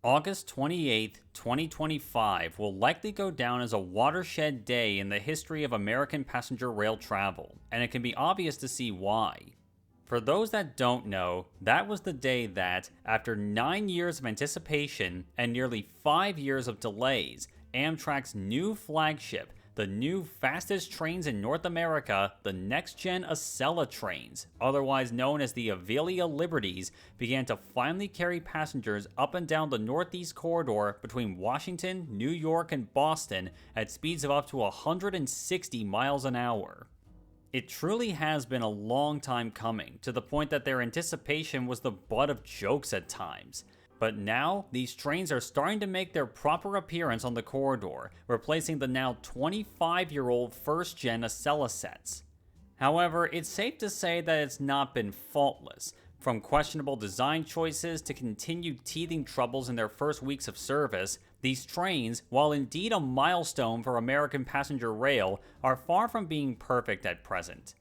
August 28, 2025 will likely go down as a watershed day in the history of American passenger rail travel, and it can be obvious to see why. For those that don't know, that was the day that, after 9 years of anticipation and nearly 5 years of delays, Amtrak's new flagship, the new fastest trains in North America, the NextGen Acela trains, otherwise known as the Avelias Liberties, began to finally carry passengers up and down the Northeast corridor between Washington, New York, and Boston at speeds of up to 160 miles an hour. It truly has been a long time coming, to the point that their anticipation was the butt of jokes at times. But now, these trains are starting to make their proper appearance on the corridor, replacing the now 25-year-old first-gen Acela sets. However, it's safe to say that it's not been faultless. From questionable design choices to continued teething troubles in their first weeks of service, these trains, while indeed a milestone for American passenger rail, are far from being perfect at present.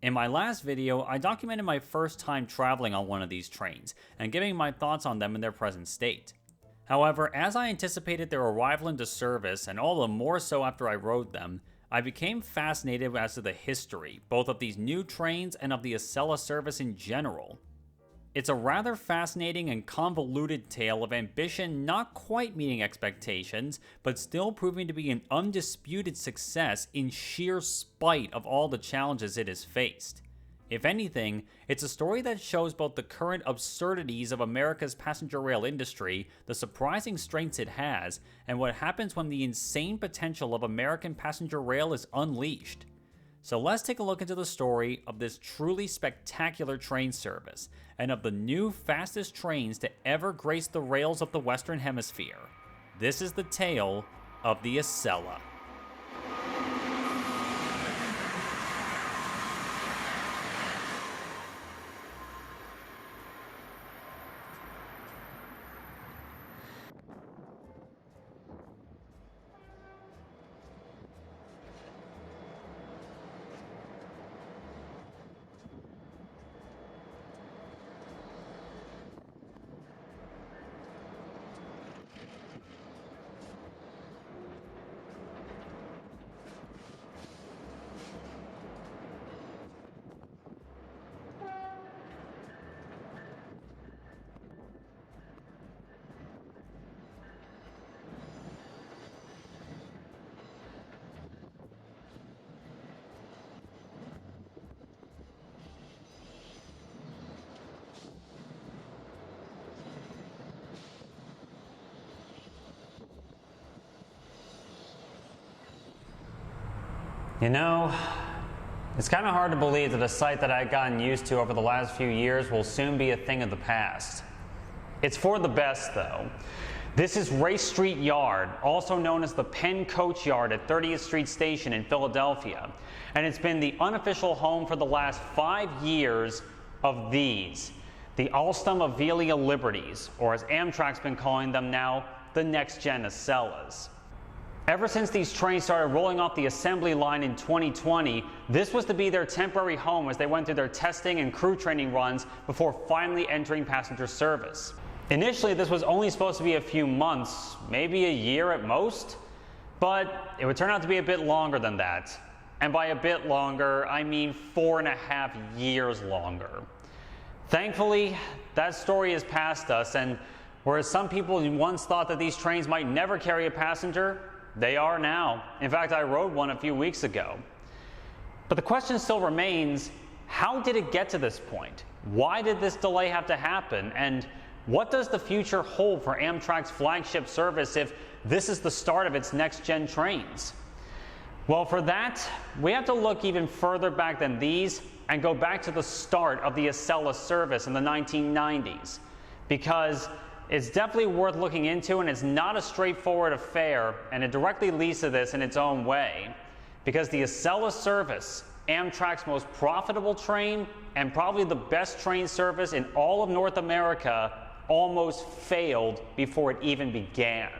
In my last video, I documented my first time traveling on one of these trains, and giving my thoughts on them in their present state. However, as I anticipated their arrival into service, and all the more so after I rode them, I became fascinated as to the history, both of these new trains and of the Acela service in general. It's a rather fascinating and convoluted tale of ambition not quite meeting expectations, but still proving to be an undisputed success in sheer spite of all the challenges it has faced. If anything, it's a story that shows both the current absurdities of America's passenger rail industry, the surprising strengths it has, and what happens when the insane potential of American passenger rail is unleashed. So let's take a look into the story of this truly spectacular train service, and of the new fastest trains to ever grace the rails of the Western Hemisphere. This is the tale of the Acela. You know, it's kind of hard to believe that a sight that I've gotten used to over the last few years will soon be a thing of the past. It's for the best, though. This is Race Street Yard, also known as the Penn Coach Yard at 30th Street Station in Philadelphia, and it's been the unofficial home for the last 5 years of these, the Alstom Avelias Liberties, or as Amtrak's been calling them now, the NextGen Acelas. Ever since these trains started rolling off the assembly line in 2020, this was to be their temporary home as they went through their testing and crew training runs before finally entering passenger service. Initially, this was only supposed to be a few months, maybe a year at most, but it would turn out to be a bit longer than that. And by a bit longer, I mean 4.5 years longer. Thankfully, that story is past us, and whereas some people once thought that these trains might never carry a passenger, they are now. In fact, I rode one a few weeks ago. But the question still remains, how did it get to this point? Why did this delay have to happen? And what does the future hold for Amtrak's flagship service if this is the start of its next-gen trains? Well, for that, we have to look even further back than these and go back to the start of the Acela service in the 1990s. Because it's definitely worth looking into, and it's not a straightforward affair, and it directly leads to this in its own way. Because the Acela service, Amtrak's most profitable train and probably the best train service in all of North America, almost failed before it even began.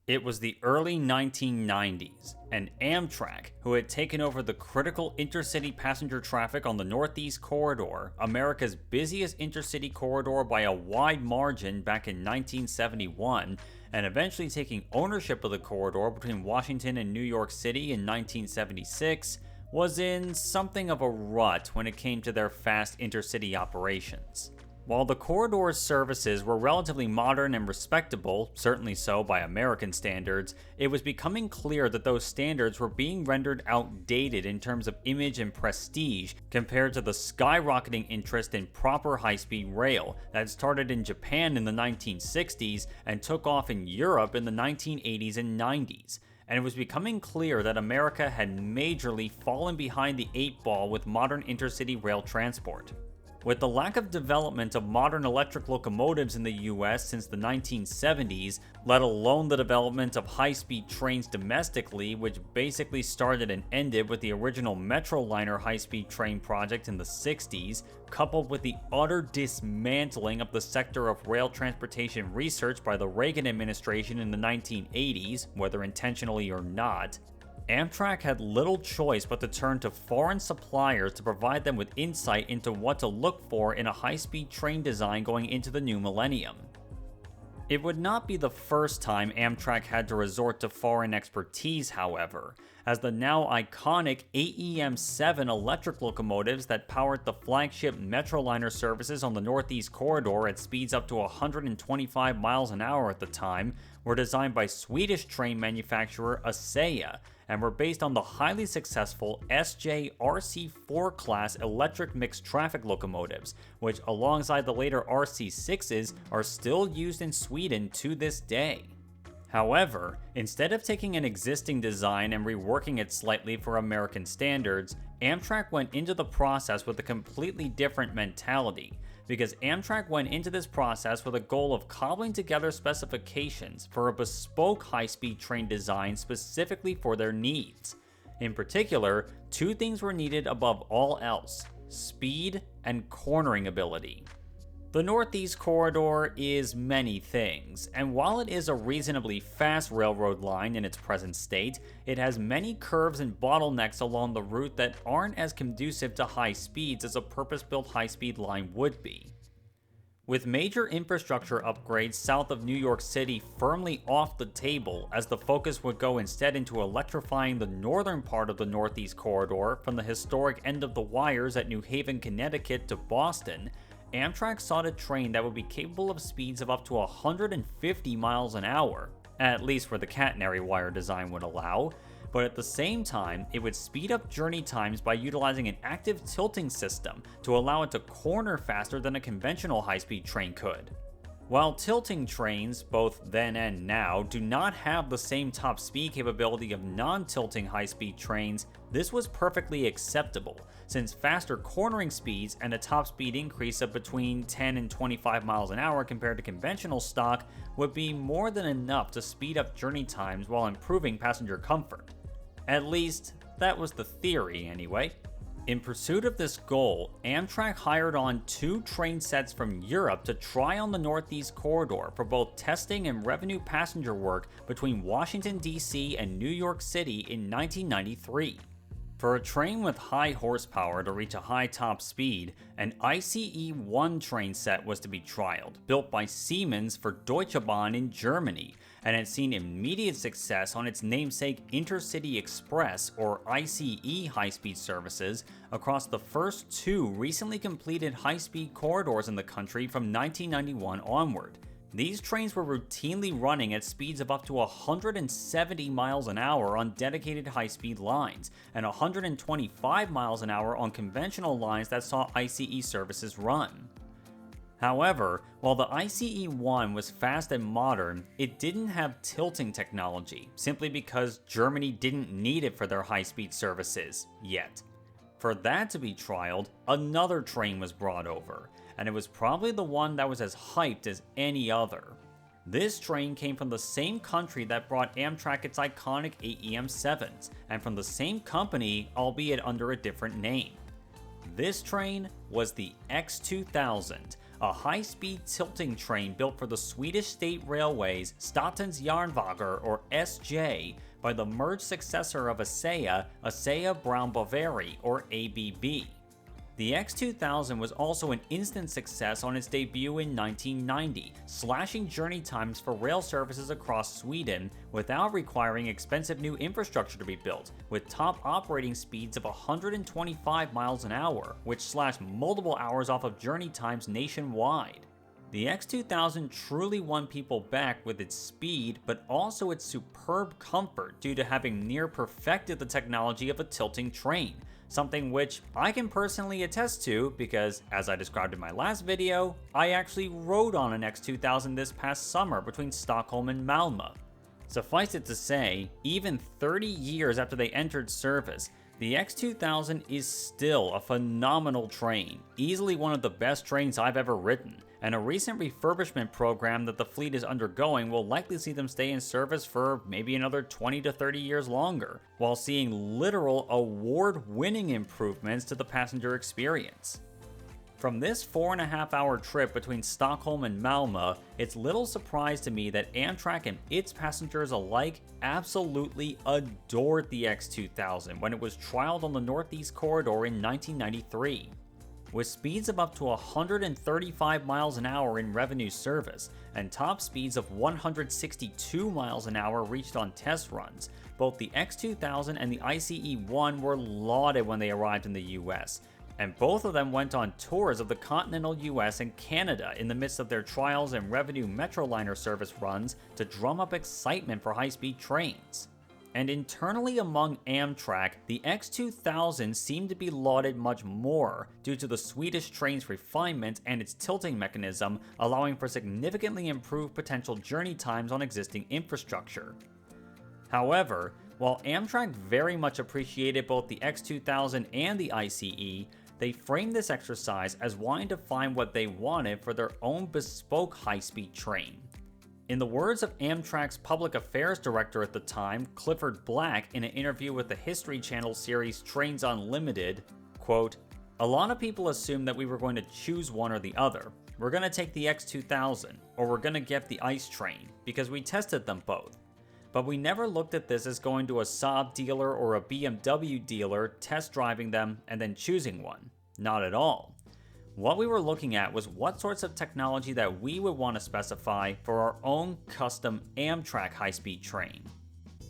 It was the early 1990s, and Amtrak, who had taken over the critical intercity passenger traffic on the Northeast Corridor, America's busiest intercity corridor by a wide margin back in 1971, and eventually taking ownership of the corridor between Washington and New York City in 1976, was in something of a rut when it came to their fast intercity operations. While the corridor's services were relatively modern and respectable, certainly so by American standards, it was becoming clear that those standards were being rendered outdated in terms of image and prestige compared to the skyrocketing interest in proper high-speed rail that started in Japan in the 1960s and took off in Europe in the 1980s and 90s. And it was becoming clear that America had majorly fallen behind the 8 ball with modern intercity rail transport. With the lack of development of modern electric locomotives in the US since the 1970s, let alone the development of high-speed trains domestically, which basically started and ended with the original Metroliner high-speed train project in the 60s, coupled with the utter dismantling of the sector of rail transportation research by the Reagan administration in the 1980s, whether intentionally or not, Amtrak had little choice but to turn to foreign suppliers to provide them with insight into what to look for in a high-speed train design going into the new millennium. It would not be the first time Amtrak had to resort to foreign expertise, however, as the now iconic AEM-7 electric locomotives that powered the flagship Metroliner services on the Northeast Corridor at speeds up to 125 miles an hour at the time were designed by Swedish train manufacturer Acela and were based on the highly successful SJ-RC4 class electric mixed traffic locomotives, which alongside the later RC6s are still used in Sweden to this day. However, instead of taking an existing design and reworking it slightly for American standards, Amtrak went into the process with a completely different mentality, because Amtrak went into this process with a goal of cobbling together specifications for a bespoke high-speed train design specifically for their needs. In particular, 2 things were needed above all else: speed and cornering ability. The Northeast Corridor is many things, and while it is a reasonably fast railroad line in its present state, it has many curves and bottlenecks along the route that aren't as conducive to high speeds as a purpose-built high-speed line would be. With major infrastructure upgrades south of New York City firmly off the table, as the focus would go instead into electrifying the northern part of the Northeast Corridor from the historic end of the wires at New Haven, Connecticut to Boston, Amtrak sought a train that would be capable of speeds of up to 150 miles an hour, at least where the catenary wire design would allow, but at the same time, it would speed up journey times by utilizing an active tilting system to allow it to corner faster than a conventional high-speed train could. While tilting trains, both then and now, do not have the same top speed capability of non-tilting high-speed trains, this was perfectly acceptable, since faster cornering speeds and a top speed increase of between 10 and 25 miles an hour compared to conventional stock would be more than enough to speed up journey times while improving passenger comfort. At least, that was the theory anyway. In pursuit of this goal, Amtrak hired on 2 train sets from Europe to try on the Northeast Corridor for both testing and revenue passenger work between Washington, D.C. and New York City in 1993. For a train with high horsepower to reach a high top speed, an ICE-1 train set was to be trialed, built by Siemens for Deutsche Bahn in Germany, and had seen immediate success on its namesake Intercity Express or ICE high-speed services across the first 2 recently completed high-speed corridors in the country from 1991 onward. These trains were routinely running at speeds of up to 170 miles an hour on dedicated high-speed lines, and 125 miles an hour on conventional lines that saw ICE services run. However, while the ICE-1 was fast and modern, it didn't have tilting technology, simply because Germany didn't need it for their high-speed services, yet. For that to be trialed, another train was brought over, and it was probably the one that was as hyped as any other. This train came from the same country that brought Amtrak its iconic AEM-7s, and from the same company, albeit under a different name. This train was the X2000, a high-speed tilting train built for the Swedish State Railways Statens Järnvägar, or SJ, by the merged successor of Acela, Acela Brown Boveri, or ABB. The X2000 was also an instant success on its debut in 1990, slashing journey times for rail services across Sweden without requiring expensive new infrastructure to be built, with top operating speeds of 125 miles an hour, which slashed multiple hours off of journey times nationwide. The X2000 truly won people back with its speed, but also its superb comfort due to having near perfected the technology of a tilting train, something which I can personally attest to because, as I described in my last video, I actually rode on an X2000 this past summer between Stockholm and Malmö. Suffice it to say, even 30 years after they entered service, the X2000 is still a phenomenal train, easily one of the best trains I've ever ridden, and a recent refurbishment program that the fleet is undergoing will likely see them stay in service for maybe another 20 to 30 years longer, while seeing literal award-winning improvements to the passenger experience. From this 4.5-hour trip between Stockholm and Malmö, it's little surprise to me that Amtrak and its passengers alike absolutely adored the X2000 when it was trialed on the Northeast Corridor in 1993. With speeds of up to 135 miles an hour in revenue service, and top speeds of 162 miles an hour reached on test runs, both the X2000 and the ICE-1 were lauded when they arrived in the US, and both of them went on tours of the continental US and Canada in the midst of their trials and revenue Metroliner service runs to drum up excitement for high-speed trains. And internally among Amtrak, the X2000 seemed to be lauded much more due to the Swedish train's refinement and its tilting mechanism, allowing for significantly improved potential journey times on existing infrastructure. However, while Amtrak very much appreciated both the X2000 and the ICE, they framed this exercise as wanting to find what they wanted for their own bespoke high-speed train. In the words of Amtrak's public affairs director at the time, Clifford Black, in an interview with the History Channel series Trains Unlimited, quote, "A lot of people assumed that we were going to choose one or the other. We're going to take the X2000, or we're going to get the ICE train, because we tested them both. But we never looked at this as going to a Saab dealer or a BMW dealer, test driving them, and then choosing one. Not at all. What we were looking at was what sorts of technology that we would want to specify for our own custom Amtrak high-speed train."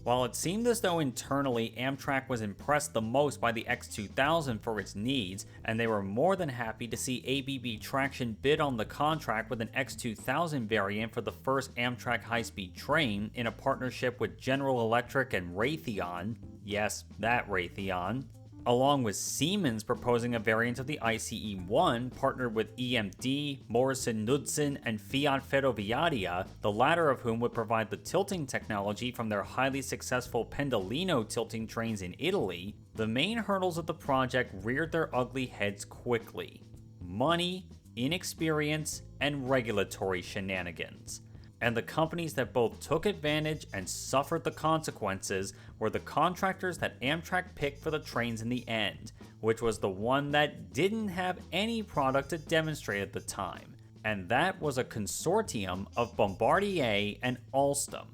While it seemed as though internally Amtrak was impressed the most by the X2000 for its needs, and they were more than happy to see ABB Traction bid on the contract with an X2000 variant for the first Amtrak high-speed train in a partnership with General Electric and Raytheon, yes, that Raytheon, along with Siemens proposing a variant of the ICE-1 partnered with EMD, Morrison Knudsen, and Fiat Ferroviaria, the latter of whom would provide the tilting technology from their highly successful Pendolino tilting trains in Italy. The main hurdles of the project reared their ugly heads quickly: money, inexperience, and regulatory shenanigans. And the companies that both took advantage and suffered the consequences were the contractors that Amtrak picked for the trains in the end, which was the one that didn't have any product to demonstrate at the time, and that was a consortium of Bombardier and Alstom.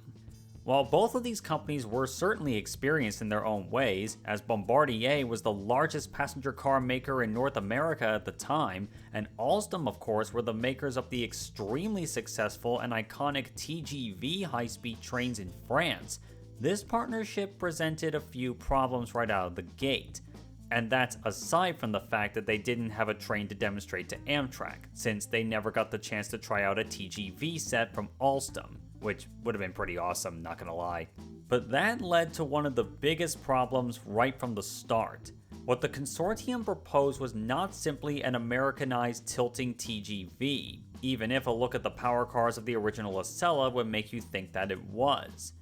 While both of these companies were certainly experienced in their own ways, as Bombardier was the largest passenger car maker in North America at the time, and Alstom of course were the makers of the extremely successful and iconic TGV high-speed trains in France, this partnership presented a few problems right out of the gate. And that's aside from the fact that they didn't have a train to demonstrate to Amtrak, since they never got the chance to try out a TGV set from Alstom, which would have been pretty awesome, not gonna lie. But that led to one of the biggest problems right from the start. What the consortium proposed was not simply an Americanized tilting TGV, even if a look at the power cars of the original Acela would make you think that it was.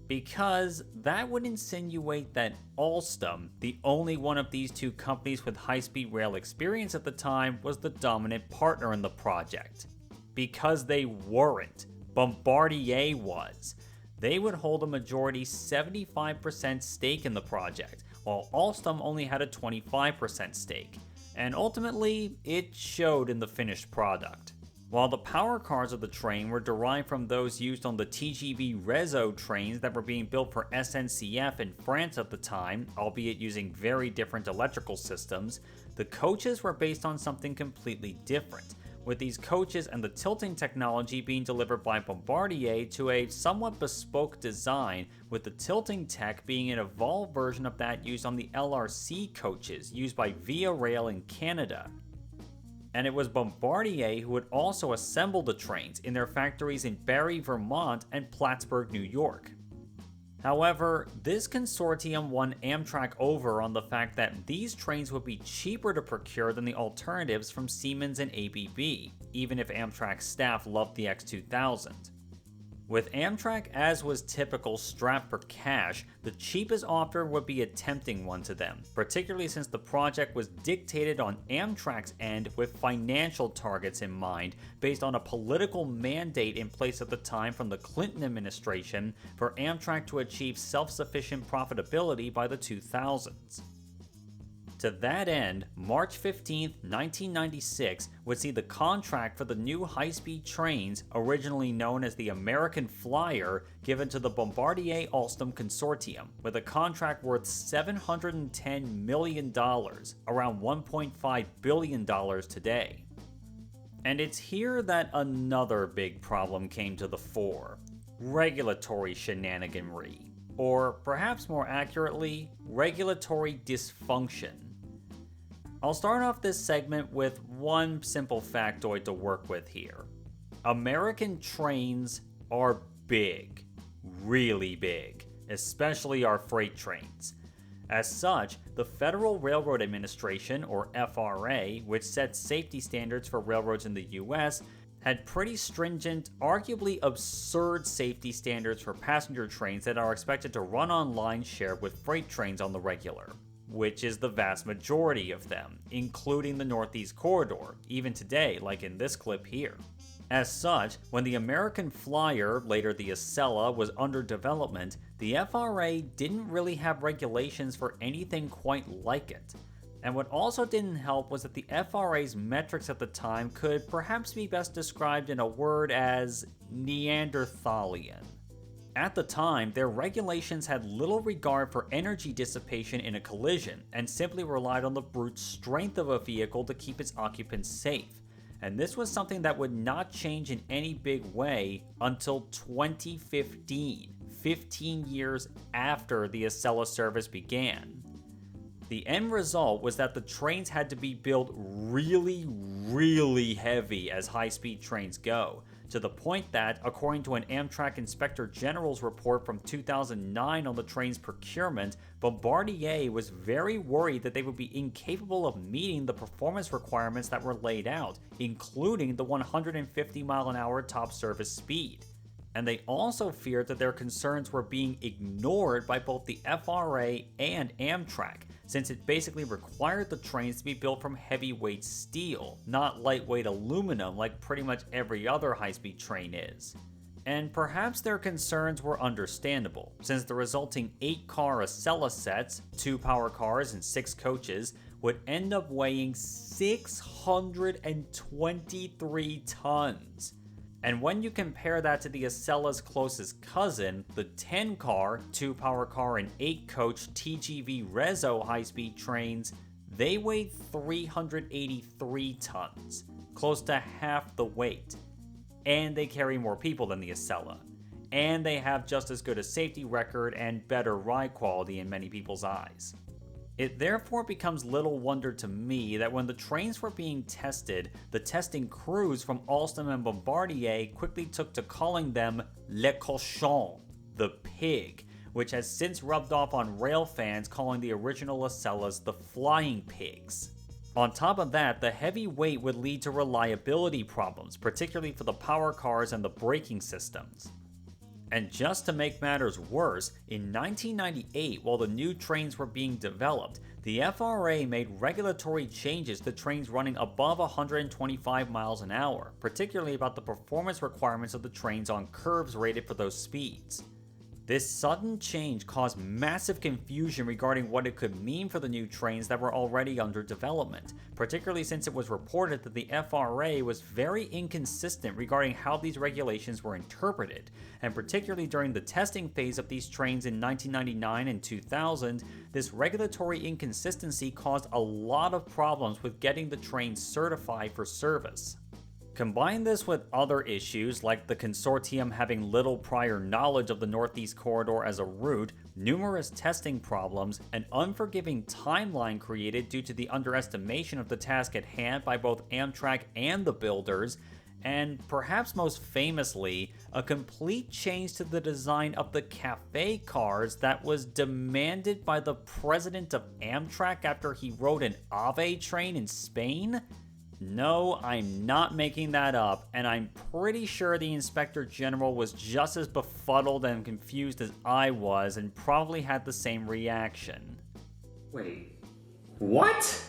Because that would insinuate that Alstom, the only one of these two companies with high-speed rail experience at the time, was the dominant partner in the project. Because they weren't. Bombardier was. They would hold a majority 75% stake in the project, while Alstom only had a 25% stake. And ultimately, it showed in the finished product. While the power cars of the train were derived from those used on the TGV Réseau trains that were being built for SNCF in France at the time, albeit using very different electrical systems, the coaches were based on something completely different, with these coaches and the tilting technology being delivered by Bombardier to a somewhat bespoke design, with the tilting tech being an evolved version of that used on the LRC coaches used by Via Rail in Canada. And it was Bombardier who would also assemble the trains in their factories in Barrie, Vermont and Plattsburgh, New York. However, this consortium won Amtrak over on the fact that these trains would be cheaper to procure than the alternatives from Siemens and ABB, even if Amtrak's staff loved the X2000. With Amtrak, as was typical, strapped for cash, the cheapest offer would be a tempting one to them, particularly since the project was dictated on Amtrak's end with financial targets in mind, based on a political mandate in place at the time from the Clinton administration for Amtrak to achieve self-sufficient profitability by the 2000s. To that end, March 15, 1996 would see the contract for the new high-speed trains, originally known as the American Flyer, given to the Bombardier-Alstom Consortium, with a contract worth $710 million, around $1.5 billion today. And it's here that another big problem came to the fore: regulatory shenaniganry. Or perhaps more accurately, regulatory dysfunction. I'll start off this segment with one simple factoid to work with here. American trains are big, really big, especially our freight trains. As such, the Federal Railroad Administration, or FRA, which sets safety standards for railroads in the US, had pretty stringent, arguably absurd safety standards for passenger trains that are expected to run on lines shared with freight trains on the regular, which is the vast majority of them, including the Northeast Corridor, even today, like in this clip here. As such, when the American Flyer, later the Acela, was under development, the FRA didn't really have regulations for anything quite like it. And what also didn't help was that the FRA's metrics at the time could perhaps be best described in a word as Neanderthalian. At the time, their regulations had little regard for energy dissipation in a collision, and simply relied on the brute strength of a vehicle to keep its occupants safe. And this was something that would not change in any big way until 2015, 15 years after the Acela service began. The end result was that the trains had to be built really heavy as high-speed trains go, to the point that, according to an Amtrak Inspector General's report from 2009 on the train's procurement, Bombardier was very worried that they would be incapable of meeting the performance requirements that were laid out, including the 150-mile-an-hour top service speed. And they also feared that their concerns were being ignored by both the FRA and Amtrak, since it basically required the trains to be built from heavyweight steel, not lightweight aluminum like pretty much every other high-speed train is. And perhaps their concerns were understandable, since the resulting 8-car Acela sets, 2 power cars and 6 coaches, would end up weighing 623 tons. And when you compare that to the Acela's closest cousin, the 10-car, 2-power car, and 8-coach TGV Réseau high-speed trains, they weighed 383 tons, close to half the weight. And they carry more people than the Acela. And they have just as good a safety record and better ride quality in many people's eyes. It therefore becomes little wonder to me that when the trains were being tested, the testing crews from Alstom and Bombardier quickly took to calling them Le Cochon, the pig, which has since rubbed off on rail fans calling the original Acelas the flying pigs. On top of that, the heavy weight would lead to reliability problems, particularly for the power cars and the braking systems. And just to make matters worse, in 1998, while the new trains were being developed, the FRA made regulatory changes to trains running above 125 miles an hour, particularly about the performance requirements of the trains on curves rated for those speeds. This sudden change caused massive confusion regarding what it could mean for the new trains that were already under development, particularly since it was reported that the FRA was very inconsistent regarding how these regulations were interpreted, and particularly during the testing phase of these trains in 1999 and 2000, this regulatory inconsistency caused a lot of problems with getting the trains certified for service. Combine this with other issues like the consortium having little prior knowledge of the Northeast Corridor as a route, numerous testing problems, an unforgiving timeline created due to the underestimation of the task at hand by both Amtrak and the builders, and perhaps most famously, a complete change to the design of the cafe cars that was demanded by the president of Amtrak after he rode an Ave train in Spain? No, I'm not making that up, and I'm pretty sure the Inspector General was just as befuddled and confused as I was and probably had the same reaction. Wait, what?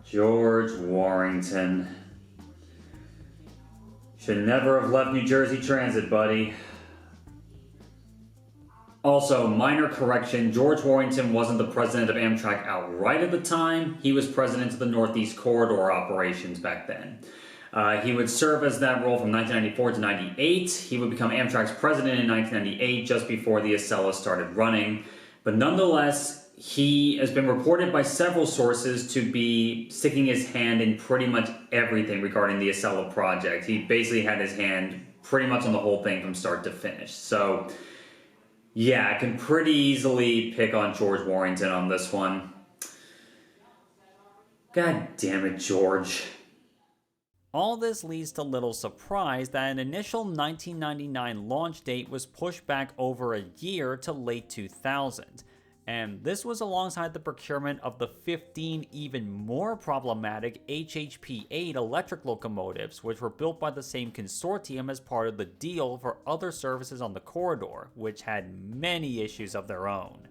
George Warrington. Should never have left New Jersey Transit, buddy. Also, minor correction, George Warrington wasn't the president of Amtrak outright at the time. He was president of the Northeast Corridor operations back then. He would serve as that role from 1994 to 98. He would become Amtrak's president in 1998, just before the Acelas started running. But nonetheless, he has been reported by several sources to be sticking his hand in pretty much everything regarding the Acela project. He basically had his hand pretty much on the whole thing from start to finish. So, yeah, I can pretty easily pick on George Warrington on this one. God damn it, George. All this leads to little surprise that an initial 1999 launch date was pushed back over a year to late 2000. And this was alongside the procurement of the 15 even more problematic HHP-8 electric locomotives, which were built by the same consortium as part of the deal for other services on the corridor, which had many issues of their own.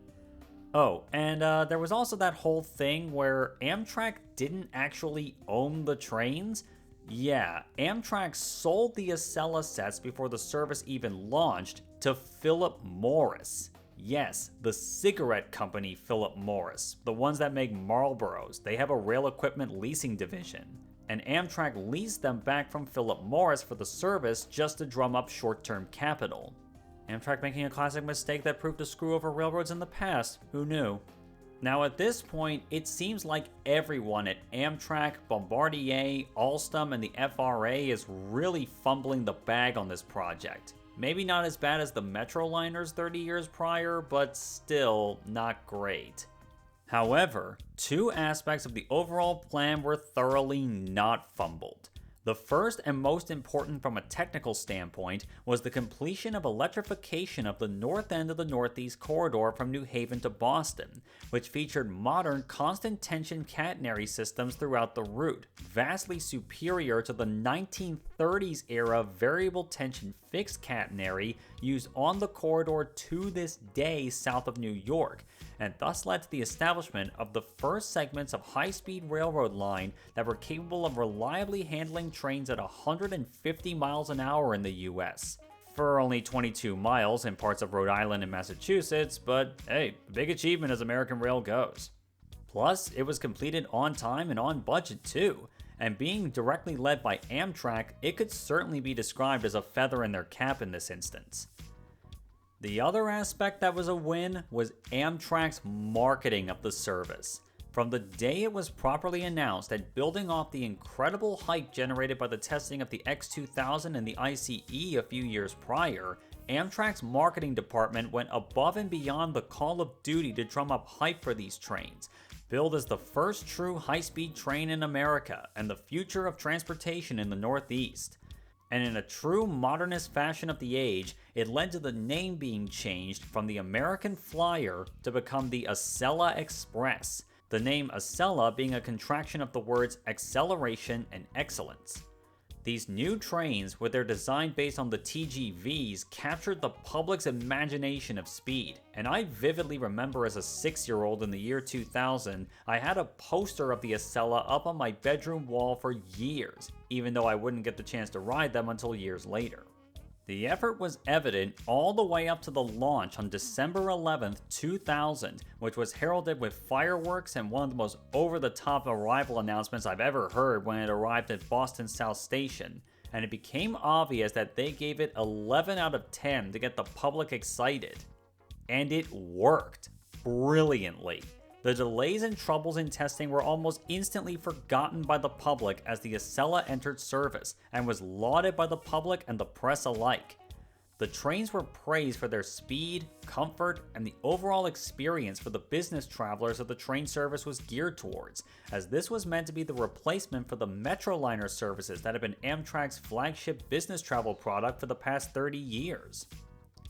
Oh, and there was also that whole thing where Amtrak didn't actually own the trains. Yeah, Amtrak sold the Acela sets before the service even launched to Philip Morris. Yes, the cigarette company Philip Morris, the ones that make Marlboros. They have a rail equipment leasing division. And Amtrak leased them back from Philip Morris for the service just to drum up short-term capital. Amtrak making a classic mistake that proved to screw over railroads in the past. Who knew? Now at this point, it seems like everyone at Amtrak, Bombardier, Alstom, and the FRA is really fumbling the bag on this project. Maybe not as bad as the Metroliners 30 years prior, but still not great. However, two aspects of the overall plan were thoroughly not fumbled. The first and most important from a technical standpoint was the completion of electrification of the north end of the Northeast Corridor from New Haven to Boston, which featured modern constant tension catenary systems throughout the route, vastly superior to the 1930s era variable tension fixed catenary used on the corridor to this day south of New York, and thus led to the establishment of the first segments of high-speed railroad line that were capable of reliably handling trains at 150 miles an hour in the US. For only 22 miles in parts of Rhode Island and Massachusetts, but hey, big achievement as American rail goes. Plus, it was completed on time and on budget too, and being directly led by Amtrak, it could certainly be described as a feather in their cap in this instance. The other aspect that was a win was Amtrak's marketing of the service. From the day it was properly announced and building off the incredible hype generated by the testing of the X2000 and the ICE a few years prior, Amtrak's marketing department went above and beyond the call of duty to drum up hype for these trains, billed as the first true high-speed train in America and the future of transportation in the Northeast. And in a true modernist fashion of the age, it led to the name being changed from the American Flyer to become the Acela Express, the name Acela being a contraction of the words acceleration and excellence. These new trains, with their design based on the TGVs, captured the public's imagination of speed, and I vividly remember as a 6-year-old in the year 2000, I had a poster of the Acela up on my bedroom wall for years, even though I wouldn't get the chance to ride them until years later. The effort was evident all the way up to the launch on December 11th, 2000, which was heralded with fireworks and one of the most over-the-top arrival announcements I've ever heard when it arrived at Boston South Station, and it became obvious that they gave it 11 out of 10 to get the public excited. And it worked brilliantly. The delays and troubles in testing were almost instantly forgotten by the public as the Acela entered service and was lauded by the public and the press alike. The trains were praised for their speed, comfort, and the overall experience for the business travelers that the train service was geared towards, as this was meant to be the replacement for the Metroliner services that had been Amtrak's flagship business travel product for the past 30 years.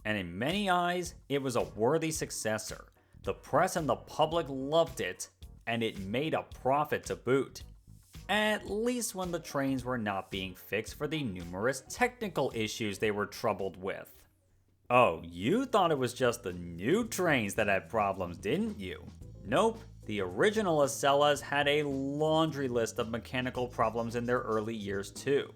And in many eyes, it was a worthy successor. The press and the public loved it, and it made a profit to boot. At least when the trains were not being fixed for the numerous technical issues they were troubled with. Oh, you thought it was just the new trains that had problems, didn't you? Nope, the original Acelas had a laundry list of mechanical problems in their early years too.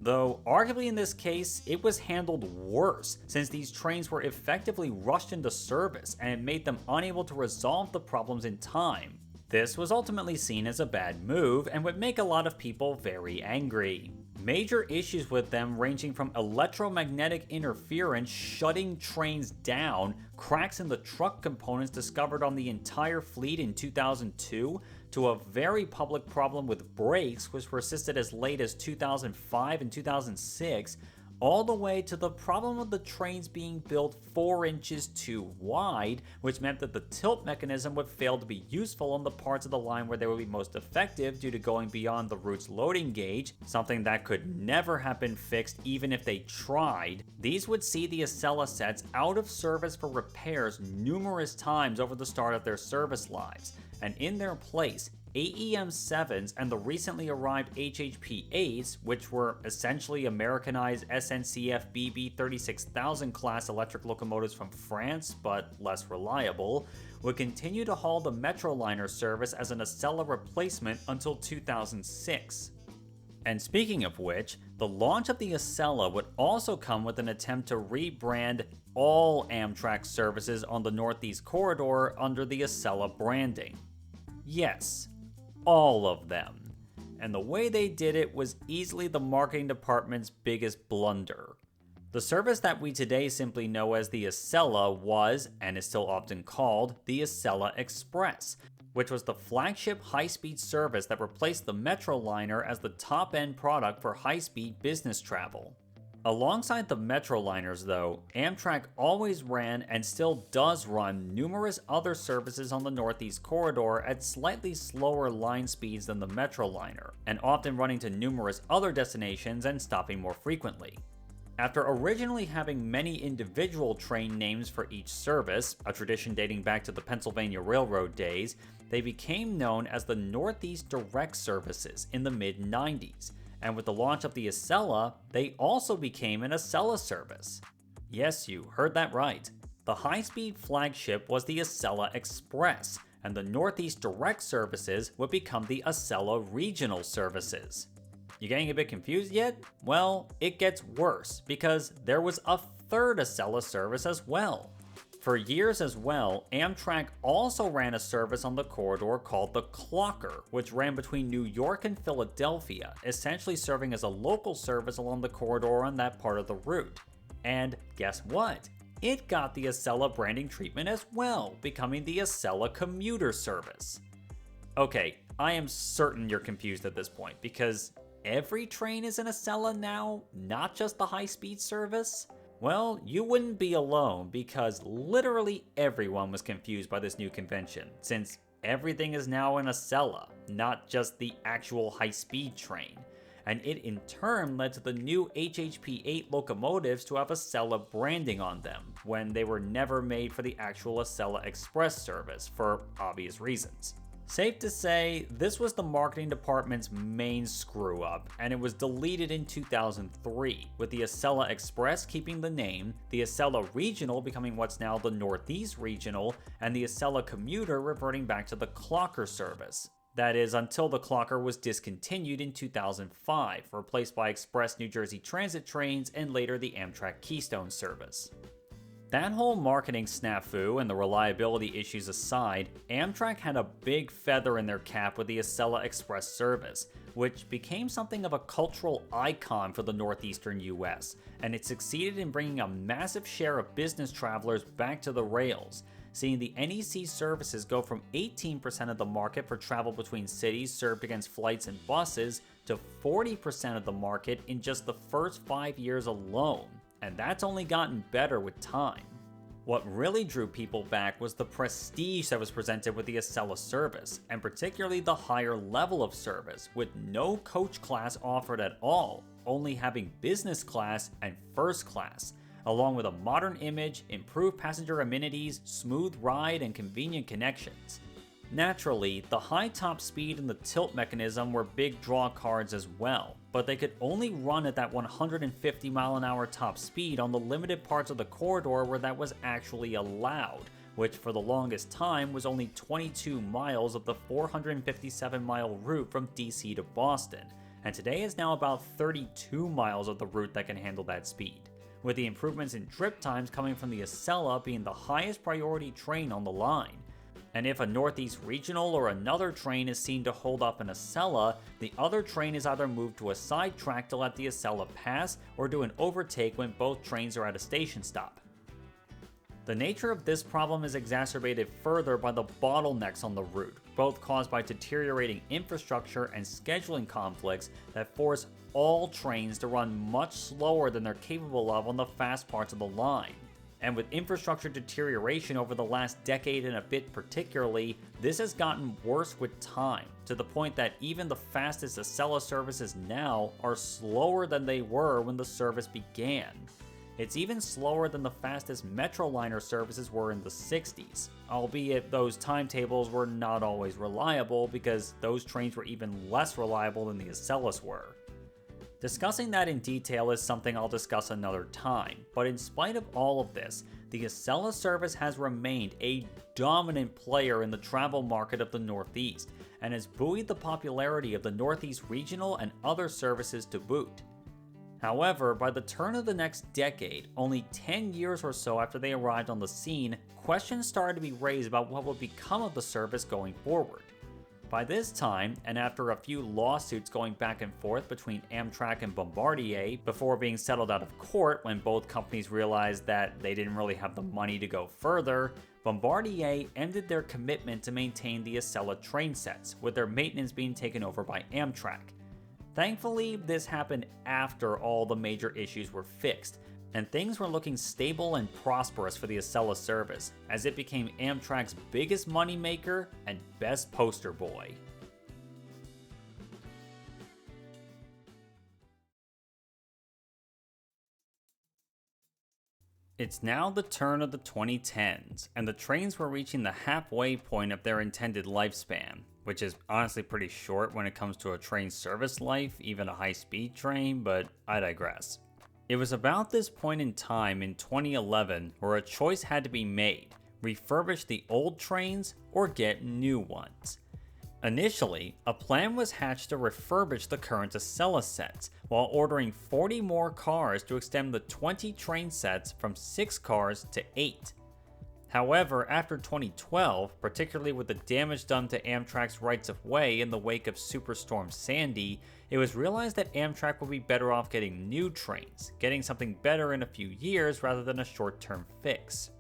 Though, arguably in this case, it was handled worse, since these trains were effectively rushed into service and it made them unable to resolve the problems in time. This was ultimately seen as a bad move and would make a lot of people very angry. Major issues with them ranging from electromagnetic interference shutting trains down, cracks in the truck components discovered on the entire fleet in 2002, to a very public problem with brakes which persisted as late as 2005 and 2006, all the way to the problem of the trains being built 4 inches too wide, which meant that the tilt mechanism would fail to be useful on the parts of the line where they would be most effective due to going beyond the route's loading gauge, something that could never have been fixed even if they tried. These would see the Acela sets out of service for repairs numerous times over the start of their service lives, and in their place, AEM-7s and the recently arrived HHP-8s, which were essentially Americanized SNCF BB 36,000 class electric locomotives from France, but less reliable, would continue to haul the Metroliner service as an Acela replacement until 2006. And speaking of which, the launch of the Acela would also come with an attempt to rebrand all Amtrak services on the Northeast Corridor under the Acela branding. Yes, all of them. And the way they did it was easily the marketing department's biggest blunder. The service that we today simply know as the Acela was, and is still often called, the Acela Express, which was the flagship high-speed service that replaced the Metroliner as the top-end product for high-speed business travel. Alongside the Metroliners though, Amtrak always ran and still does run numerous other services on the Northeast Corridor at slightly slower line speeds than the Metroliner, and often running to numerous other destinations and stopping more frequently. After originally having many individual train names for each service, a tradition dating back to the Pennsylvania Railroad days, they became known as the Northeast Direct Services in the mid-90s. And with the launch of the Acela, they also became an Acela service. Yes, you heard that right. The high-speed flagship was the Acela Express, and the Northeast Direct services would become the Acela Regional services. You getting a bit confused yet? Well, it gets worse, because there was a third Acela service as well. For years as well, Amtrak also ran a service on the corridor called the Clocker, which ran between New York and Philadelphia, essentially serving as a local service along the corridor on that part of the route. And guess what? It got the Acela branding treatment as well, becoming the Acela Commuter Service. Okay, I am certain you're confused at this point, because every train is an Acela now, not just the high-speed service? Well, you wouldn't be alone, because literally everyone was confused by this new convention, since everything is now an Acela, not just the actual high-speed train. And it in turn led to the new HHP-8 locomotives to have Acela branding on them, when they were never made for the actual Acela Express service, for obvious reasons. Safe to say, this was the marketing department's main screw-up, and it was deleted in 2003, with the Acela Express keeping the name, the Acela Regional becoming what's now the Northeast Regional, and the Acela Commuter reverting back to the Clocker service. That is, until the Clocker was discontinued in 2005, replaced by Express New Jersey Transit trains and later the Amtrak Keystone service. That whole marketing snafu and the reliability issues aside, Amtrak had a big feather in their cap with the Acela Express service, which became something of a cultural icon for the northeastern US, and it succeeded in bringing a massive share of business travelers back to the rails, seeing the NEC services go from 18% of the market for travel between cities served against flights and buses to 40% of the market in just the first 5 years alone. And that's only gotten better with time. What really drew people back was the prestige that was presented with the Acela service, and particularly the higher level of service, with no coach class offered at all, only having business class and first class, along with a modern image, improved passenger amenities, smooth ride, and convenient connections. Naturally, the high top speed and the tilt mechanism were big draw cards as well, but they could only run at that 150 mph top speed on the limited parts of the corridor where that was actually allowed, which for the longest time was only 22 miles of the 457-mile route from DC to Boston, and today is now about 32 miles of the route that can handle that speed, with the improvements in trip times coming from the Acela being the highest priority train on the line. And if a Northeast Regional or another train is seen to hold up an Acela, the other train is either moved to a side track to let the Acela pass or do an overtake when both trains are at a station stop. The nature of this problem is exacerbated further by the bottlenecks on the route, both caused by deteriorating infrastructure and scheduling conflicts that force all trains to run much slower than they're capable of on the fast parts of the line. And with infrastructure deterioration over the last decade and a bit particularly, this has gotten worse with time, to the point that even the fastest Acela services now are slower than they were when the service began. It's even slower than the fastest Metroliner services were in the 60s, albeit those timetables were not always reliable because those trains were even less reliable than the Acelas were. Discussing that in detail is something I'll discuss another time, but in spite of all of this, the Acela service has remained a dominant player in the travel market of the Northeast, and has buoyed the popularity of the Northeast Regional and other services to boot. However, by the turn of the next decade, only 10 years or so after they arrived on the scene, questions started to be raised about what would become of the service going forward. By this time, and after a few lawsuits going back and forth between Amtrak and Bombardier before being settled out of court when both companies realized that they didn't really have the money to go further, Bombardier ended their commitment to maintain the Acela train sets, with their maintenance being taken over by Amtrak. Thankfully, this happened after all the major issues were fixed, and things were looking stable and prosperous for the Acela service, as it became Amtrak's biggest moneymaker and best poster boy. It's now the turn of the 2010s, and the trains were reaching the halfway point of their intended lifespan, which is honestly pretty short when it comes to a train's service life, even a high-speed train, but I digress. It was about this point in time in 2011 where a choice had to be made: refurbish the old trains or get new ones. Initially, a plan was hatched to refurbish the current Acela sets, while ordering 40 more cars to extend the 20 train sets from 6 cars to 8. However, after 2012, particularly with the damage done to Amtrak's rights of way in the wake of Superstorm Sandy, it was realized that Amtrak would be better off getting new trains, getting something better in a few years rather than a short-term fix.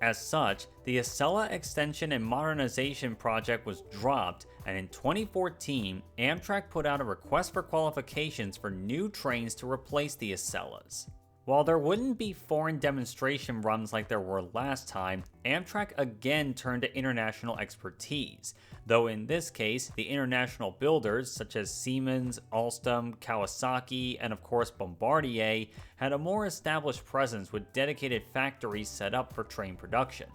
As such, the Acela extension and modernization project was dropped, and in 2014, Amtrak put out a request for qualifications for new trains to replace the Acelas. While there wouldn't be foreign demonstration runs like there were last time, Amtrak again turned to international expertise, though in this case, the international builders such as Siemens, Alstom, Kawasaki, and of course Bombardier had a more established presence with dedicated factories set up for train production.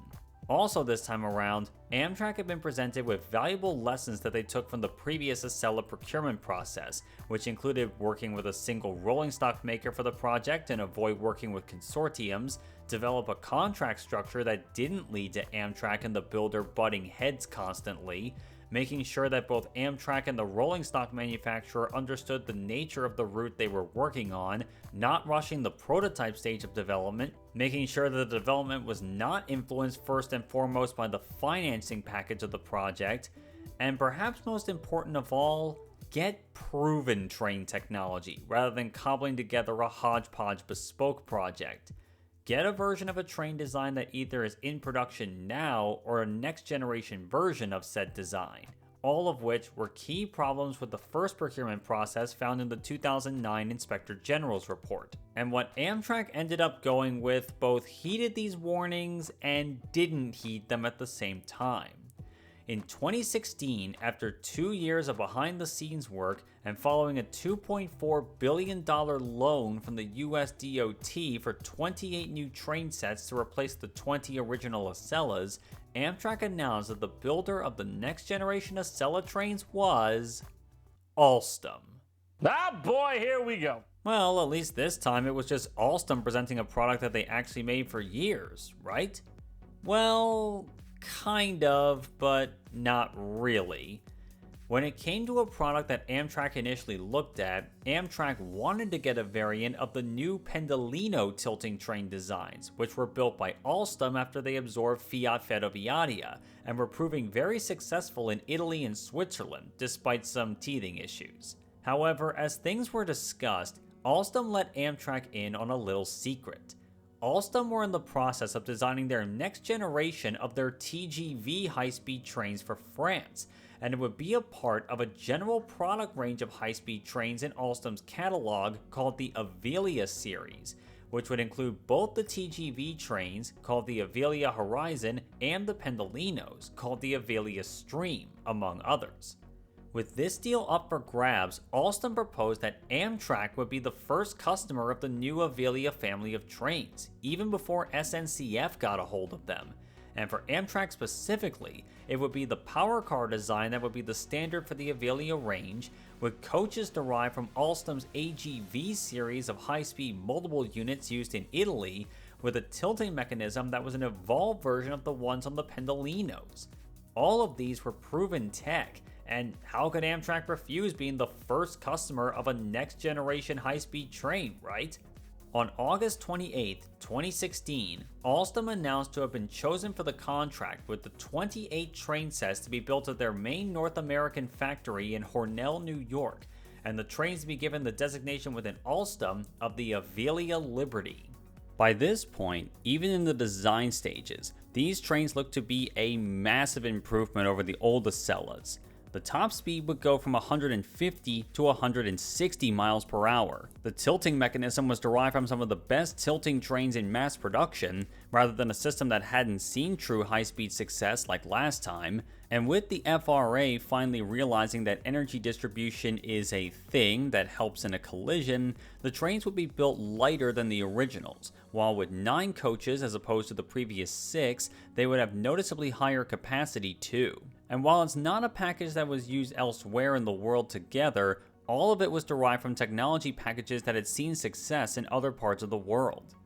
Also this time around, Amtrak had been presented with valuable lessons that they took from the previous Acela procurement process, which included working with a single rolling stock maker for the project and avoid working with consortiums, develop a contract structure that didn't lead to Amtrak and the builder butting heads constantly, making sure that both Amtrak and the rolling stock manufacturer understood the nature of the route they were working on, not rushing the prototype stage of development, making sure that the development was not influenced first and foremost by the financing package of the project, and perhaps most important of all, get proven train technology rather than cobbling together a hodgepodge bespoke project. Get a version of a train design that either is in production now or a next generation version of said design, all of which were key problems with the first procurement process found in the 2009 Inspector General's report. And what Amtrak ended up going with both heeded these warnings and didn't heed them at the same time. In 2016, after 2 years of behind-the-scenes work and following a $2.4 billion loan from the US DOT for 28 new train sets to replace the 20 original Acelas, Amtrak announced that the builder of the next generation Acela trains was Alstom. Ah boy, here we go. Well, at least this time it was just Alstom presenting a product that they actually made for years, right? Well, kind of, but not really. When it came to a product that Amtrak initially looked at, Amtrak wanted to get a variant of the new Pendolino tilting train designs, which were built by Alstom after they absorbed Fiat Ferroviaria, and were proving very successful in Italy and Switzerland, despite some teething issues. However, as things were discussed, Alstom let Amtrak in on a little secret. Alstom were in the process of designing their next generation of their TGV high-speed trains for France, and it would be a part of a general product range of high-speed trains in Alstom's catalog called the Avelias series, which would include both the TGV trains, called the Avelia Horizon, and the Pendolinos, called the Avelias Stream, among others. With this deal up for grabs, Alstom proposed that Amtrak would be the first customer of the new Avelia family of trains, even before SNCF got a hold of them. And for Amtrak specifically, it would be the power car design that would be the standard for the Avelia range, with coaches derived from Alstom's AGV series of high-speed multiple units used in Italy, with a tilting mechanism that was an evolved version of the ones on the Pendolinos. All of these were proven tech, and how could Amtrak refuse being the first customer of a next-generation high-speed train, right? On August 28, 2016, Alstom announced to have been chosen for the contract with the 28 train sets to be built at their main North American factory in Hornell, New York, and the trains to be given the designation within Alstom of the Avelia Liberty. By this point, even in the design stages, these trains looked to be a massive improvement over the old Acelas. The top speed would go from 150 to 160 miles per hour. The tilting mechanism was derived from some of the best tilting trains in mass production, rather than a system that hadn't seen true high-speed success like last time. And with the FRA finally realizing that energy distribution is a thing that helps in a collision, the trains would be built lighter than the originals, while with 9 coaches as opposed to the previous 6, they would have noticeably higher capacity too. And while it's not a package that was used elsewhere in the world together, all of it was derived from technology packages that had seen success in other parts of the world.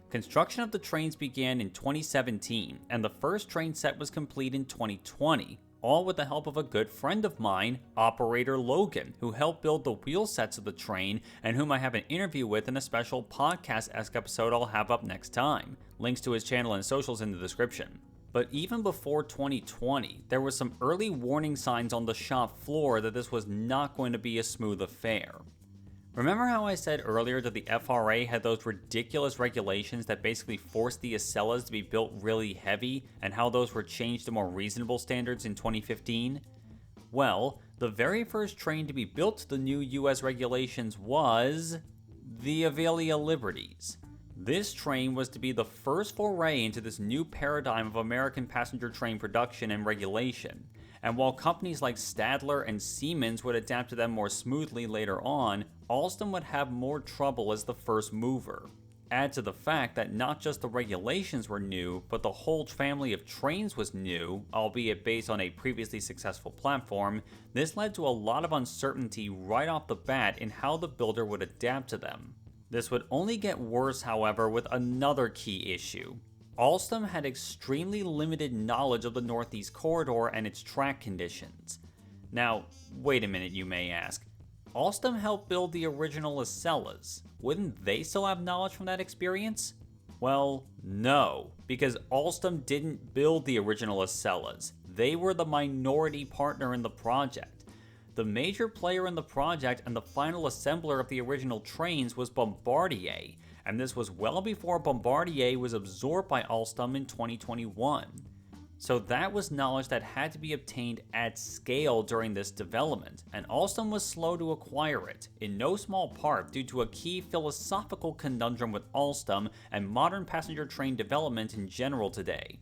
Construction of the trains began in 2017, and the first train set was complete in 2020, all with the help of a good friend of mine, Operator Logan, who helped build the wheel sets of the train, and whom I have an interview with in a special podcast-esque episode I'll have up next time. Links to his channel and socials in the description. But even before 2020, there were some early warning signs on the shop floor that this was not going to be a smooth affair. Remember how I said earlier that the FRA had those ridiculous regulations that basically forced the Acelas to be built really heavy, and how those were changed to more reasonable standards in 2015? Well, the very first train to be built to the new US regulations was the Avelia Liberties. This train was to be the first foray into this new paradigm of American passenger train production and regulation, and while companies like Stadler and Siemens would adapt to them more smoothly later on, Alstom would have more trouble as the first mover. Add to the fact that not just the regulations were new, but the whole family of trains was new, albeit based on a previously successful platform. This led to a lot of uncertainty right off the bat in how the builder would adapt to them. This would only get worse, however, with another key issue. Alstom had extremely limited knowledge of the Northeast Corridor and its track conditions. Now, wait a minute, you may ask. Alstom helped build the original Acelas. Wouldn't they still have knowledge from that experience? Well, no, because Alstom didn't build the original Acelas. They were the minority partner in the project. The major player in the project and the final assembler of the original trains was Bombardier, and this was well before Bombardier was absorbed by Alstom in 2021. So that was knowledge that had to be obtained at scale during this development, and Alstom was slow to acquire it, in no small part due to a key philosophical conundrum with Alstom and modern passenger train development in general today.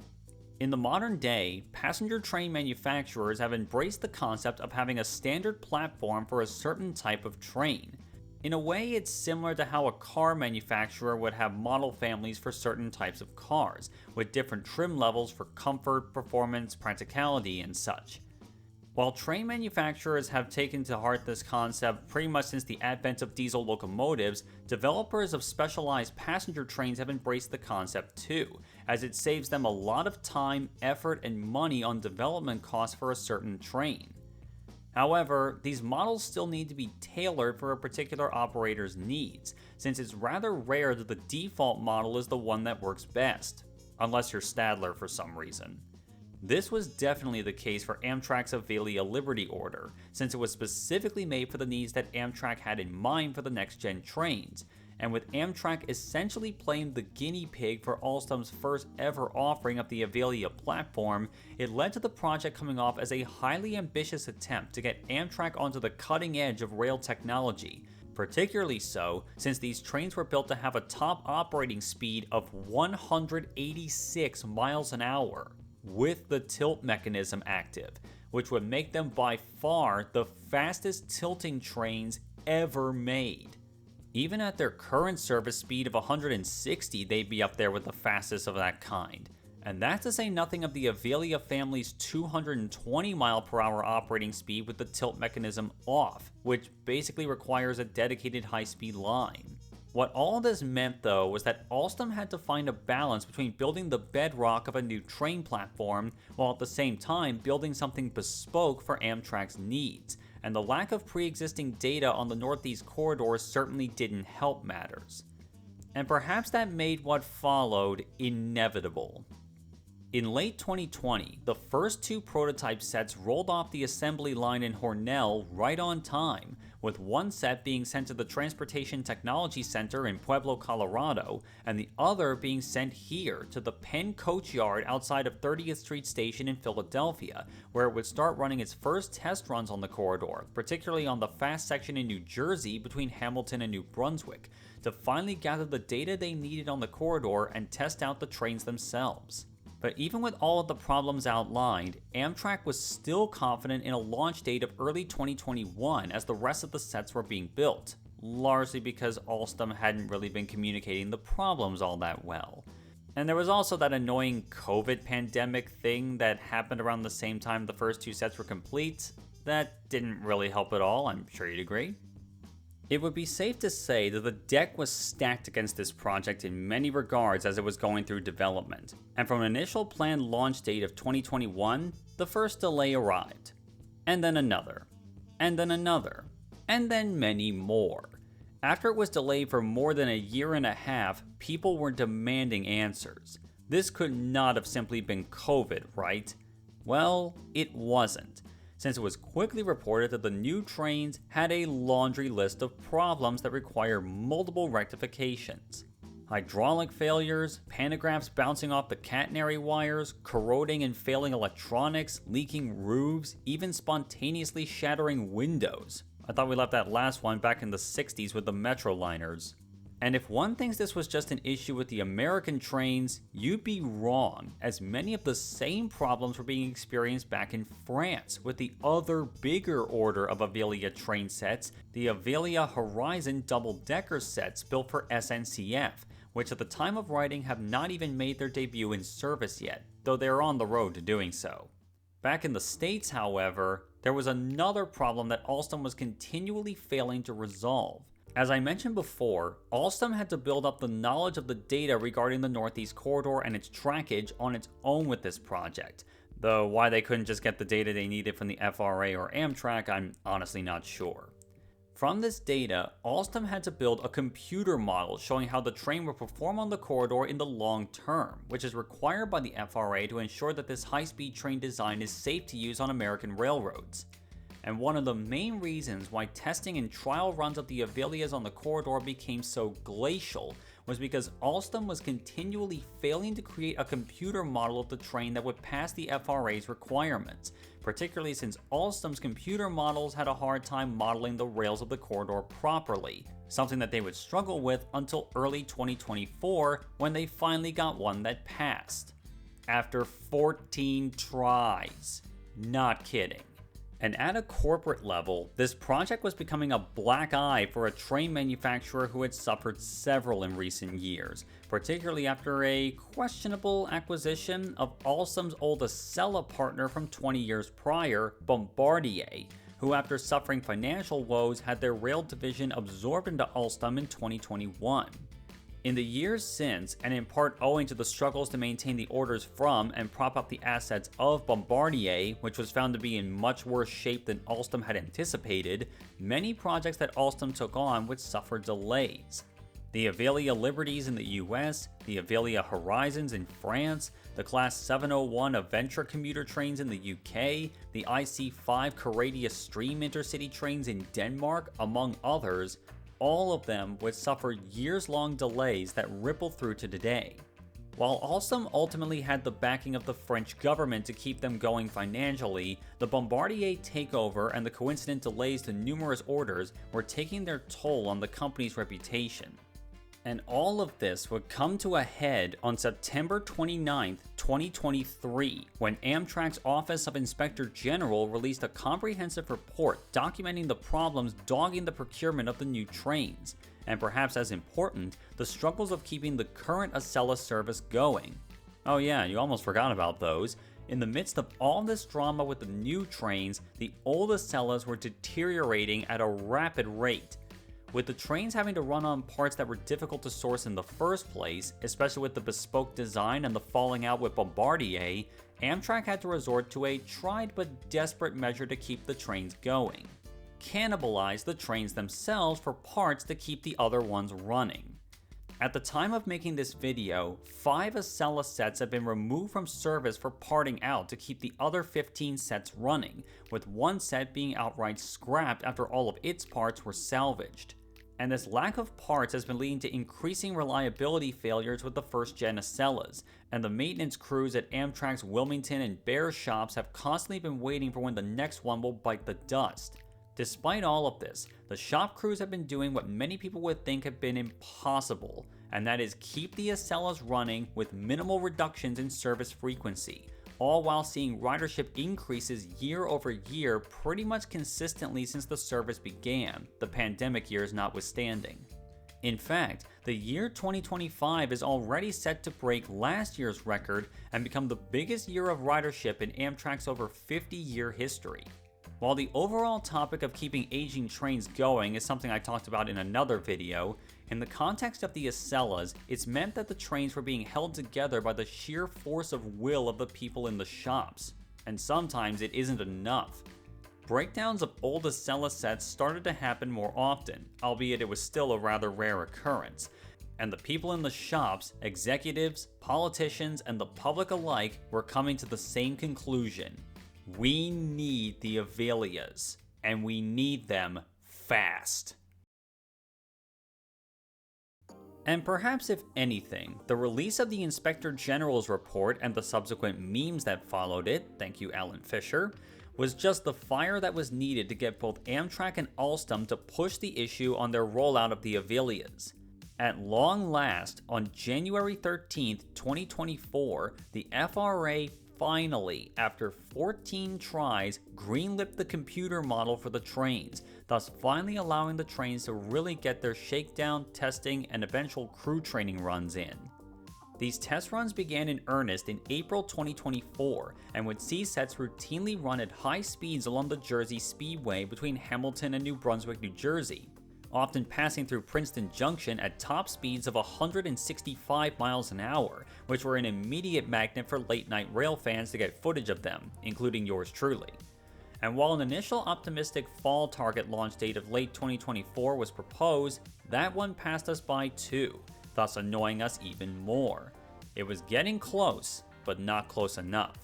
In the modern day, passenger train manufacturers have embraced the concept of having a standard platform for a certain type of train. In a way, it's similar to how a car manufacturer would have model families for certain types of cars, with different trim levels for comfort, performance, practicality, and such. While train manufacturers have taken to heart this concept pretty much since the advent of diesel locomotives, developers of specialized passenger trains have embraced the concept too, as it saves them a lot of time, effort, and money on development costs for a certain train. However, these models still need to be tailored for a particular operator's needs, since it's rather rare that the default model is the one that works best, unless you're Stadler for some reason. This was definitely the case for Amtrak's Avelia Liberty Order, since it was specifically made for the needs that Amtrak had in mind for the NextGen trains, and with Amtrak essentially playing the guinea pig for Alstom's first ever offering of the Avelia platform, it led to the project coming off as a highly ambitious attempt to get Amtrak onto the cutting edge of rail technology, particularly so since these trains were built to have a top operating speed of 186 miles an hour, with the tilt mechanism active, which would make them by far the fastest tilting trains ever made. Even at their current service speed of 160, they'd be up there with the fastest of that kind. And that's to say nothing of the Avelia family's 220 mile per hour operating speed with the tilt mechanism off, which basically requires a dedicated high-speed line. What all this meant though was that Alstom had to find a balance between building the bedrock of a new train platform while at the same time building something bespoke for Amtrak's needs, and the lack of pre-existing data on the Northeast Corridor certainly didn't help matters. And perhaps that made what followed inevitable. In late 2020, the first two prototype sets rolled off the assembly line in Hornell right on time, with one set being sent to the Transportation Technology Center in Pueblo, Colorado, and the other being sent here to the Penn Coach Yard outside of 30th Street Station in Philadelphia, where it would start running its first test runs on the corridor, particularly on the fast section in New Jersey between Hamilton and New Brunswick, to finally gather the data they needed on the corridor and test out the trains themselves. But even with all of the problems outlined, Amtrak was still confident in a launch date of early 2021 as the rest of the sets were being built, largely because Alstom hadn't really been communicating the problems all that well. And there was also that annoying COVID pandemic thing that happened around the same time the first two sets were complete. That didn't really help at all, I'm sure you'd agree. It would be safe to say that the deck was stacked against this project in many regards as it was going through development, and from an initial planned launch date of 2021, the first delay arrived. And then another. And then another. And then many more. After it was delayed for more than a year and a half, people were demanding answers. This could not have simply been COVID, right? Well, it wasn't, since it was quickly reported that the new trains had a laundry list of problems that require multiple rectifications. Hydraulic failures, pantographs bouncing off the catenary wires, corroding and failing electronics, leaking roofs, even spontaneously shattering windows. I thought we left that last one back in the 60s with the Metro liners. And if one thinks this was just an issue with the American trains, you'd be wrong, as many of the same problems were being experienced back in France with the other bigger order of Avelia train sets, the Avelia Horizon double-decker sets built for SNCF, which at the time of writing have not even made their debut in service yet, though they are on the road to doing so. Back in the States, however, there was another problem that Alstom was continually failing to resolve. As I mentioned before, Alstom had to build up the knowledge of the data regarding the Northeast Corridor and its trackage on its own with this project, though why they couldn't just get the data they needed from the FRA or Amtrak, I'm honestly not sure. From this data, Alstom had to build a computer model showing how the train would perform on the corridor in the long term, which is required by the FRA to ensure that this high-speed train design is safe to use on American railroads. And one of the main reasons why testing and trial runs of the Avelias on the corridor became so glacial was because Alstom was continually failing to create a computer model of the train that would pass the FRA's requirements, particularly since Alstom's computer models had a hard time modeling the rails of the corridor properly, something that they would struggle with until early 2024 when they finally got one that passed. After 14 tries. Not kidding. And at a corporate level, this project was becoming a black eye for a train manufacturer who had suffered several in recent years, particularly after a questionable acquisition of Alstom's old Acela partner from 20 years prior, Bombardier, who after suffering financial woes had their rail division absorbed into Alstom in 2021. In the years since, and in part owing to the struggles to maintain the orders from and prop up the assets of Bombardier, which was found to be in much worse shape than Alstom had anticipated, many projects that Alstom took on would suffer delays. The Avelia Liberties in the US, the Avelia Horizons in France, the Class 701 Aventra commuter trains in the UK, the IC5 Coradia Stream intercity trains in Denmark, among others, all of them would suffer years-long delays that ripple through to today. While Alstom ultimately had the backing of the French government to keep them going financially, the Bombardier takeover and the coincident delays to numerous orders were taking their toll on the company's reputation. And all of this would come to a head on September 29, 2023, when Amtrak's Office of Inspector General released a comprehensive report documenting the problems dogging the procurement of the new trains, and perhaps as important, the struggles of keeping the current Acela service going. Oh yeah, you almost forgot about those. In the midst of all this drama with the new trains, the old Acelas were deteriorating at a rapid rate. With the trains having to run on parts that were difficult to source in the first place, especially with the bespoke design and the falling out with Bombardier, Amtrak had to resort to a tried but desperate measure to keep the trains going: cannibalize the trains themselves for parts to keep the other ones running. At the time of making this video, 5 Acela sets have been removed from service for parting out to keep the other 15 sets running, with one set being outright scrapped after all of its parts were salvaged. And this lack of parts has been leading to increasing reliability failures with the first-gen Acelas, and the maintenance crews at Amtrak's Wilmington and Bear shops have constantly been waiting for when the next one will bite the dust. Despite all of this, the shop crews have been doing what many people would think have been impossible, and that is keep the Acelas running with minimal reductions in service frequency, all while seeing ridership increases year over year pretty much consistently since the service began, the pandemic years notwithstanding. In fact, the year 2025 is already set to break last year's record and become the biggest year of ridership in Amtrak's over 50-year history. While the overall topic of keeping aging trains going is something I talked about in another video, in the context of the Acelas, it's meant that the trains were being held together by the sheer force of will of the people in the shops. And sometimes it isn't enough. Breakdowns of old Acela sets started to happen more often, albeit it was still a rather rare occurrence. And the people in the shops, executives, politicians, and the public alike were coming to the same conclusion. We need the Avelias, and we need them fast. And perhaps if anything, the release of the Inspector General's report and the subsequent memes that followed it, thank you Alan Fisher, was just the fire that was needed to get both Amtrak and Alstom to push the issue on their rollout of the Avelias. At long last, on January 13th, 2024, the FRA finally, after 14 tries, greenlit the computer model for the trains, thus finally allowing the trains to really get their shakedown, testing, and eventual crew training runs in. These test runs began in earnest in April 2024 and would see sets routinely run at high speeds along the Jersey Speedway between Hamilton and New Brunswick, New Jersey, often passing through Princeton Junction at top speeds of 165 miles an hour, which were an immediate magnet for late-night rail fans to get footage of them, including yours truly. And while an initial optimistic fall target launch date of late 2024 was proposed, that one passed us by too, thus annoying us even more. It was getting close, but not close enough.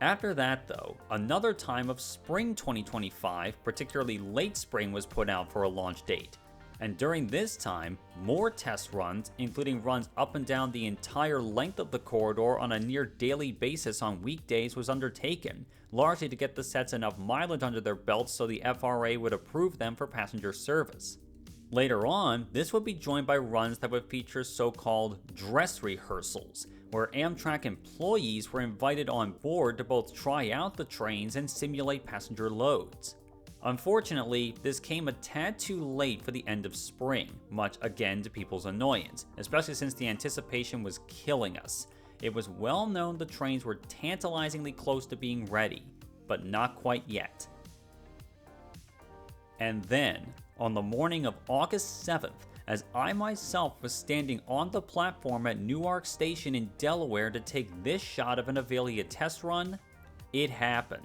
After that though, another time of spring 2025, particularly late spring, was put out for a launch date. And during this time, more test runs, including runs up and down the entire length of the corridor on a near daily basis on weekdays, was undertaken, largely to get the sets enough mileage under their belts so the FRA would approve them for passenger service. Later on, this would be joined by runs that would feature so-called dress rehearsals, where Amtrak employees were invited on board to both try out the trains and simulate passenger loads. Unfortunately, this came a tad too late for the end of spring, much again to people's annoyance, especially since the anticipation was killing us. It was well known the trains were tantalizingly close to being ready, but not quite yet. And then, on the morning of August 7th, as I myself was standing on the platform at Newark Station in Delaware to take this shot of an Avelia test run, it happened.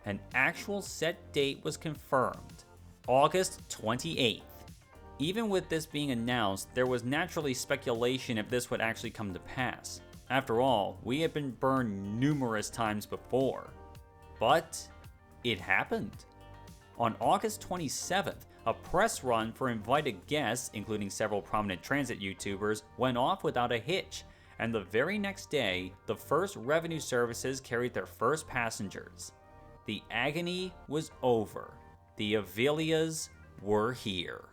An actual set date was confirmed, August 28th. Even with this being announced, there was naturally speculation if this would actually come to pass. After all, we had been burned numerous times before. But it happened. On August 27th, a press run for invited guests, including several prominent transit YouTubers, went off without a hitch, and the very next day, the first revenue services carried their first passengers. The agony was over. The Avelias were here.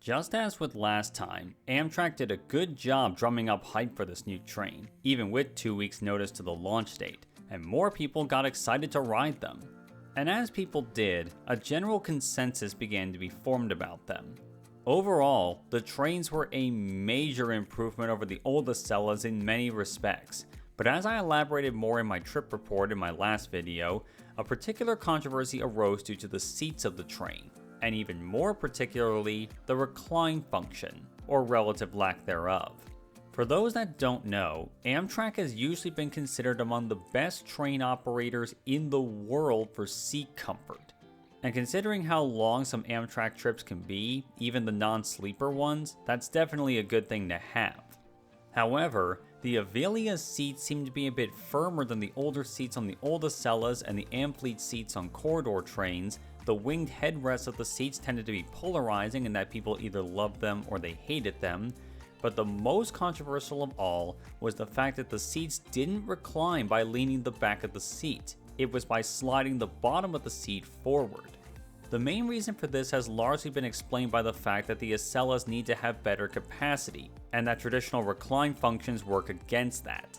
Just as with last time, Amtrak did a good job drumming up hype for this new train, even with 2 weeks notice to the launch date, and more people got excited to ride them. And as people did, a general consensus began to be formed about them. Overall, the trains were a major improvement over the old Acelas in many respects, but as I elaborated more in my trip report in my last video, a particular controversy arose due to the seats of the train, and even more particularly, the recline function, or relative lack thereof. For those that don't know, Amtrak has usually been considered among the best train operators in the world for seat comfort. And considering how long some Amtrak trips can be, even the non-sleeper ones, that's definitely a good thing to have. However, the Avelias seats seem to be a bit firmer than the older seats on the old Acelas and the Amfleet seats on corridor trains. The winged headrests of the seats tended to be polarizing in that people either loved them or they hated them. But the most controversial of all was the fact that the seats didn't recline by leaning the back of the seat. It was by sliding the bottom of the seat forward. The main reason for this has largely been explained by the fact that the Acelas need to have better capacity, and that traditional recline functions work against that.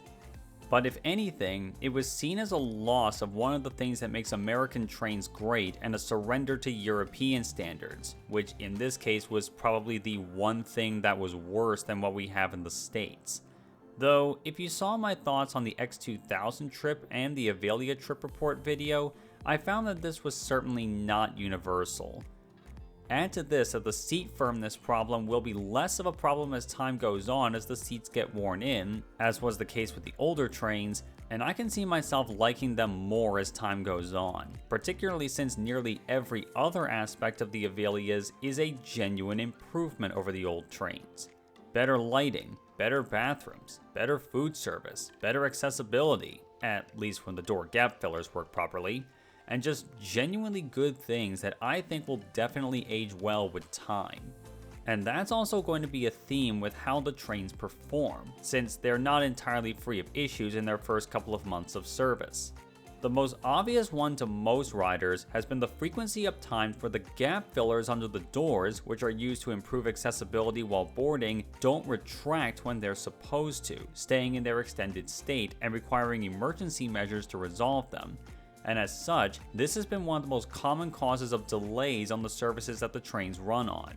But if anything, it was seen as a loss of one of the things that makes American trains great and a surrender to European standards, which in this case was probably the one thing that was worse than what we have in the States. Though, if you saw my thoughts on the X2000 trip and the Avelia trip report video, I found that this was certainly not universal. Add to this that the seat firmness problem will be less of a problem as time goes on as the seats get worn in, as was the case with the older trains, and I can see myself liking them more as time goes on, particularly since nearly every other aspect of the Avelias is a genuine improvement over the old trains. Better lighting, better bathrooms, better food service, better accessibility, at least when the door gap fillers work properly, and just genuinely good things that I think will definitely age well with time. And that's also going to be a theme with how the trains perform, since they're not entirely free of issues in their first couple of months of service. The most obvious one to most riders has been the frequency of times where the gap fillers under the doors, which are used to improve accessibility while boarding, don't retract when they're supposed to, staying in their extended state and requiring emergency measures to resolve them. and as such, this has been one of the most common causes of delays on the services that the trains run on.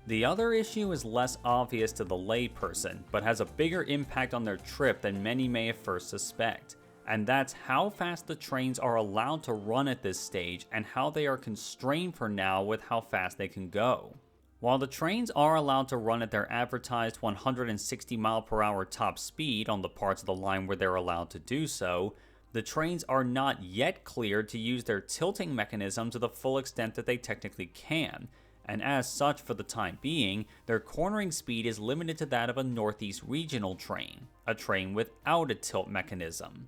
The other issue is less obvious to the layperson, but has a bigger impact on their trip than many may at first suspect, and that's how fast the trains are allowed to run at this stage and how they are constrained for now with how fast they can go. While the trains are allowed to run at their advertised 160 mph top speed on the parts of the line where they're allowed to do so, the trains are not yet cleared to use their tilting mechanism to the full extent that they technically can, and as such, for the time being, their cornering speed is limited to that of a Northeast regional train, a train without a tilt mechanism.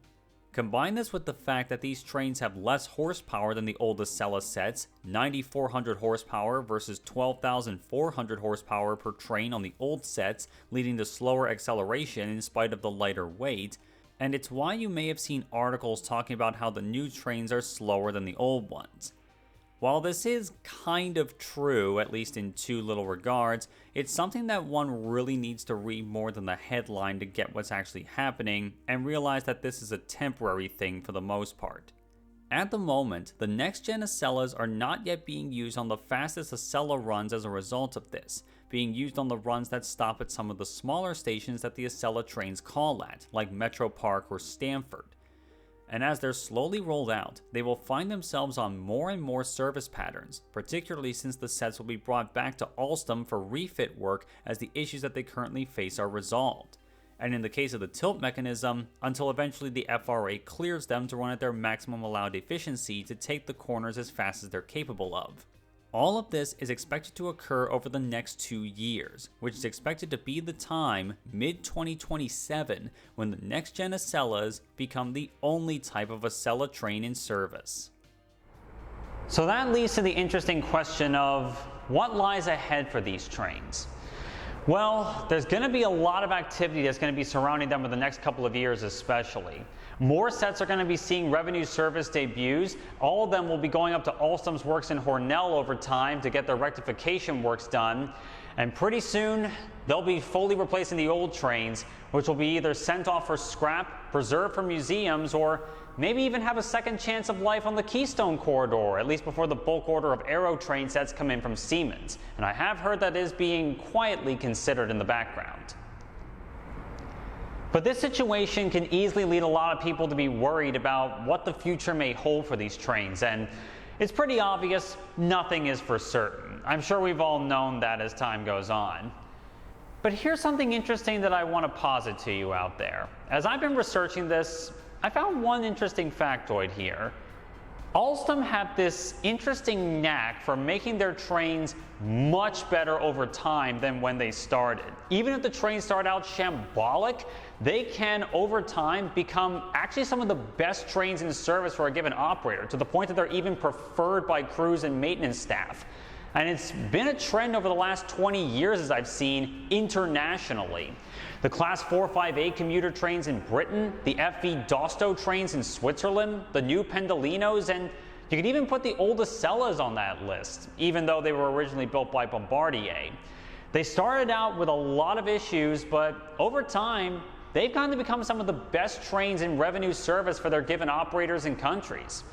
Combine this with the fact that these trains have less horsepower than the old Acela sets, 9,400 horsepower versus 12,400 horsepower per train on the old sets, leading to slower acceleration in spite of the lighter weight, and it's why you may have seen articles talking about how the new trains are slower than the old ones. While this is kind of true, at least in two little regards, it's something that one really needs to read more than the headline to get what's actually happening and realize that this is a temporary thing for the most part. At the moment, the NextGen Acelas are not yet being used on the fastest Acela runs as a result of this, being used on the runs that stop at some of the smaller stations that the Acela trains call at, like Metro Park or Stamford. And as they're slowly rolled out, they will find themselves on more and more service patterns, particularly since the sets will be brought back to Alstom for refit work as the issues that they currently face are resolved. And in the case of the tilt mechanism, until eventually the FRA clears them to run at their maximum allowed efficiency to take the corners as fast as they're capable of. All of this is expected to occur over the next 2 years, which is expected to be the time, mid-2027, when the NextGen Acelas become the only type of Acela train in service. So that leads to the interesting question of what lies ahead for these trains. Well, there's going to be a lot of activity that's going to be surrounding them for the next couple of years especially. More sets are going to be seeing revenue service debuts. All of them will be going up to Alstom's works in Hornell over time to get their rectification works done. And pretty soon, they'll be fully replacing the old trains, which will be either sent off for scrap, preserved for museums, or maybe even have a second chance of life on the Keystone Corridor, at least before the bulk order of Aero train sets come in from Siemens. And I have heard that is being quietly considered in the background. But this situation can easily lead a lot of people to be worried about what the future may hold for these trains, and it's pretty obvious nothing is for certain. I'm sure we've all known that as time goes on. But here's something interesting that I want to posit to you out there. As I've been researching this, I found one interesting factoid here. Alstom had this interesting knack for making their trains much better over time than when they started. Even if the trains start out shambolic, they can over time become actually some of the best trains in service for a given operator, to the point that they're even preferred by crews and maintenance staff. And it's been a trend over the last 20 years, as I've seen, internationally. The Class 458 commuter trains in Britain, the FV Dosto trains in Switzerland, the new Pendolinos, and you could even put the old Acelas on that list, even though they were originally built by Bombardier. They started out with a lot of issues, but over time, they've gone to become some of the best trains in revenue service for their given operators and countries.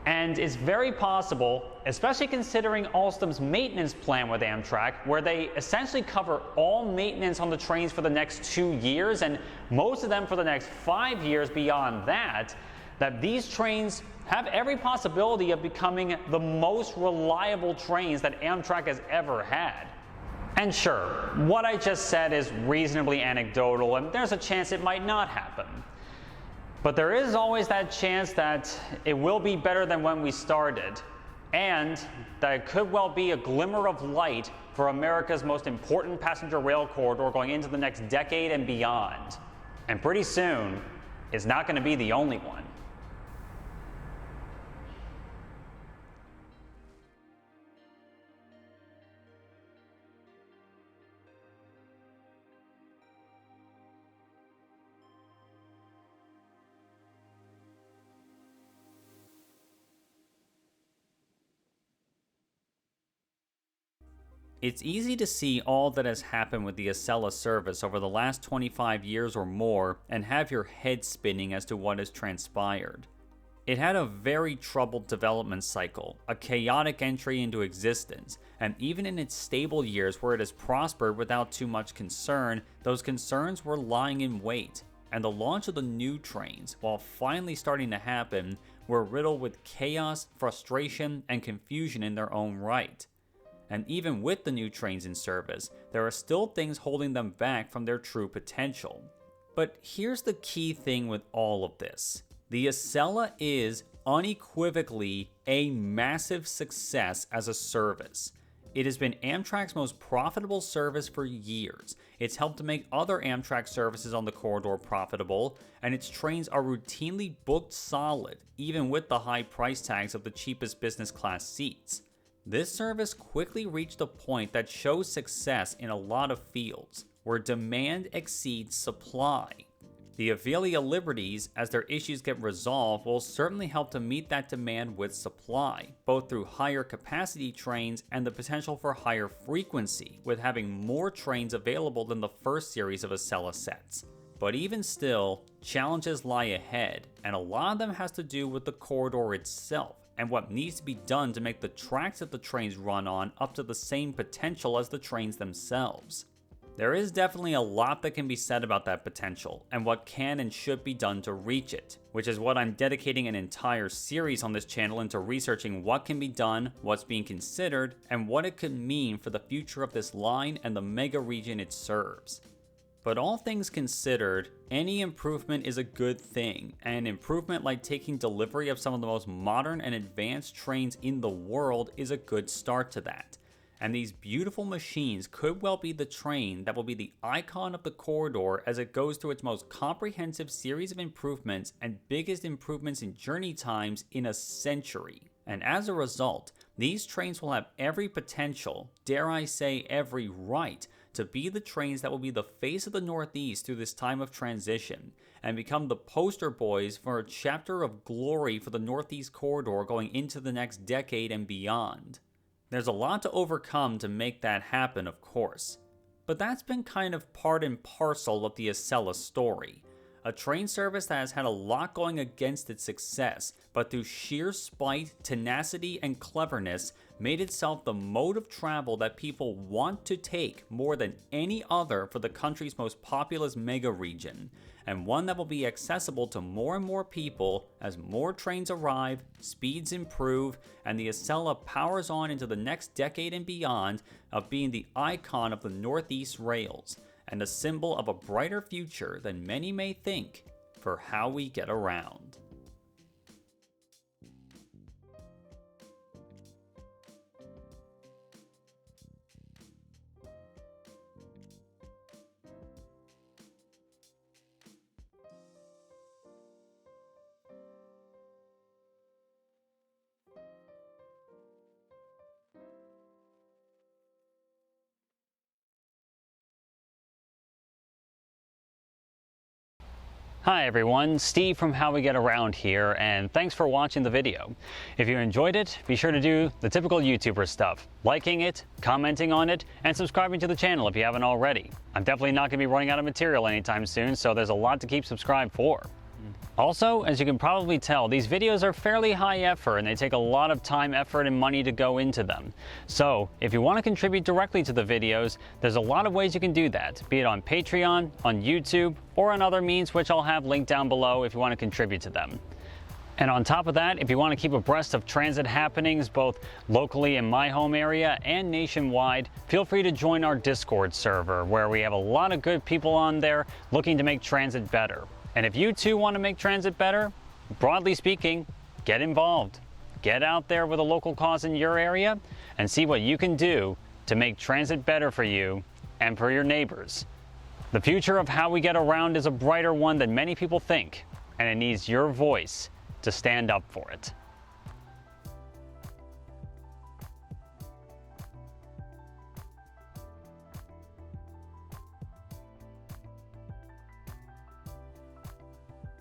And it's very possible, especially considering Alstom's maintenance plan with Amtrak, where they essentially cover all maintenance on the trains for the next 2 years, and most of them for the next 5 years beyond that, that these trains have every possibility of becoming the most reliable trains that Amtrak has ever had. And sure, what I just said is reasonably anecdotal, and there's a chance it might not happen. But there is always that chance that it will be better than when we started, and that it could well be a glimmer of light for America's most important passenger rail corridor going into the next decade and beyond. And pretty soon, it's not going to be the only one. It's easy to see all that has happened with the Acela service over the last 25 years or more and have your head spinning as to what has transpired. It had a very troubled development cycle, a chaotic entry into existence, and even in its stable years where it has prospered without too much concern, those concerns were lying in wait, and the launch of the new trains, while finally starting to happen, were riddled with chaos, frustration, and confusion in their own right. And even with the new trains in service, there are still things holding them back from their true potential. But here's the key thing with all of this. The Acela is unequivocally a massive success as a service. It has been Amtrak's most profitable service for years. It's helped to make other Amtrak services on the corridor profitable, and its trains are routinely booked solid, even with the high price tags of the cheapest business class seats. This service quickly reached a point that shows success in a lot of fields, where demand exceeds supply. The Avelia liberties, as their issues get resolved, will certainly help to meet that demand with supply, both through higher capacity trains and the potential for higher frequency, with having more trains available than the first series of Acela sets. But even still, challenges lie ahead, and a lot of them has to do with the corridor itself, and what needs to be done to make the tracks that the trains run on up to the same potential as the trains themselves. There is definitely a lot that can be said about that potential, and what can and should be done to reach it, which is what I'm dedicating an entire series on this channel into researching what can be done, what's being considered, and what it could mean for the future of this line and the mega region it serves. But all things considered, any improvement is a good thing, and an improvement like taking delivery of some of the most modern and advanced trains in the world is a good start to that. And these beautiful machines could well be the train that will be the icon of the corridor as it goes through its most comprehensive series of improvements and biggest improvements in journey times in a century. And as a result, these trains will have every potential, dare I say every right, to be the trains that will be the face of the Northeast through this time of transition, and become the poster boys for a chapter of glory for the Northeast corridor going into the next decade and beyond. There's a lot to overcome to make that happen, of course, but that's been kind of part and parcel of the Acela story. A train service that has had a lot going against its success, but through sheer spite, tenacity, and cleverness, made itself the mode of travel that people want to take more than any other for the country's most populous mega region, and one that will be accessible to more and more people as more trains arrive, speeds improve, and the Acela powers on into the next decade and beyond of being the icon of the Northeast rails, and a symbol of a brighter future than many may think for how we get around. Hi everyone, Steve from How We Get Around here, and thanks for watching the video. If you enjoyed it, be sure to do the typical YouTuber stuff, liking it, commenting on it, and subscribing to the channel if you haven't already. I'm definitely not going to be running out of material anytime soon, so there's a lot to keep subscribed for. Also, as you can probably tell, these videos are fairly high effort and they take a lot of time, effort, and money to go into them. So, if you want to contribute directly to the videos, there's a lot of ways you can do that, be it on Patreon, on YouTube, or on other means which I'll have linked down below if you want to contribute to them. And on top of that, if you want to keep abreast of transit happenings both locally in my home area and nationwide, feel free to join our Discord server where we have a lot of good people on there looking to make transit better. And if you too want to make transit better, broadly speaking, get involved. Get out there with a local cause in your area and see what you can do to make transit better for you and for your neighbors. The future of How We Get Around is a brighter one than many people think, and it needs your voice to stand up for it.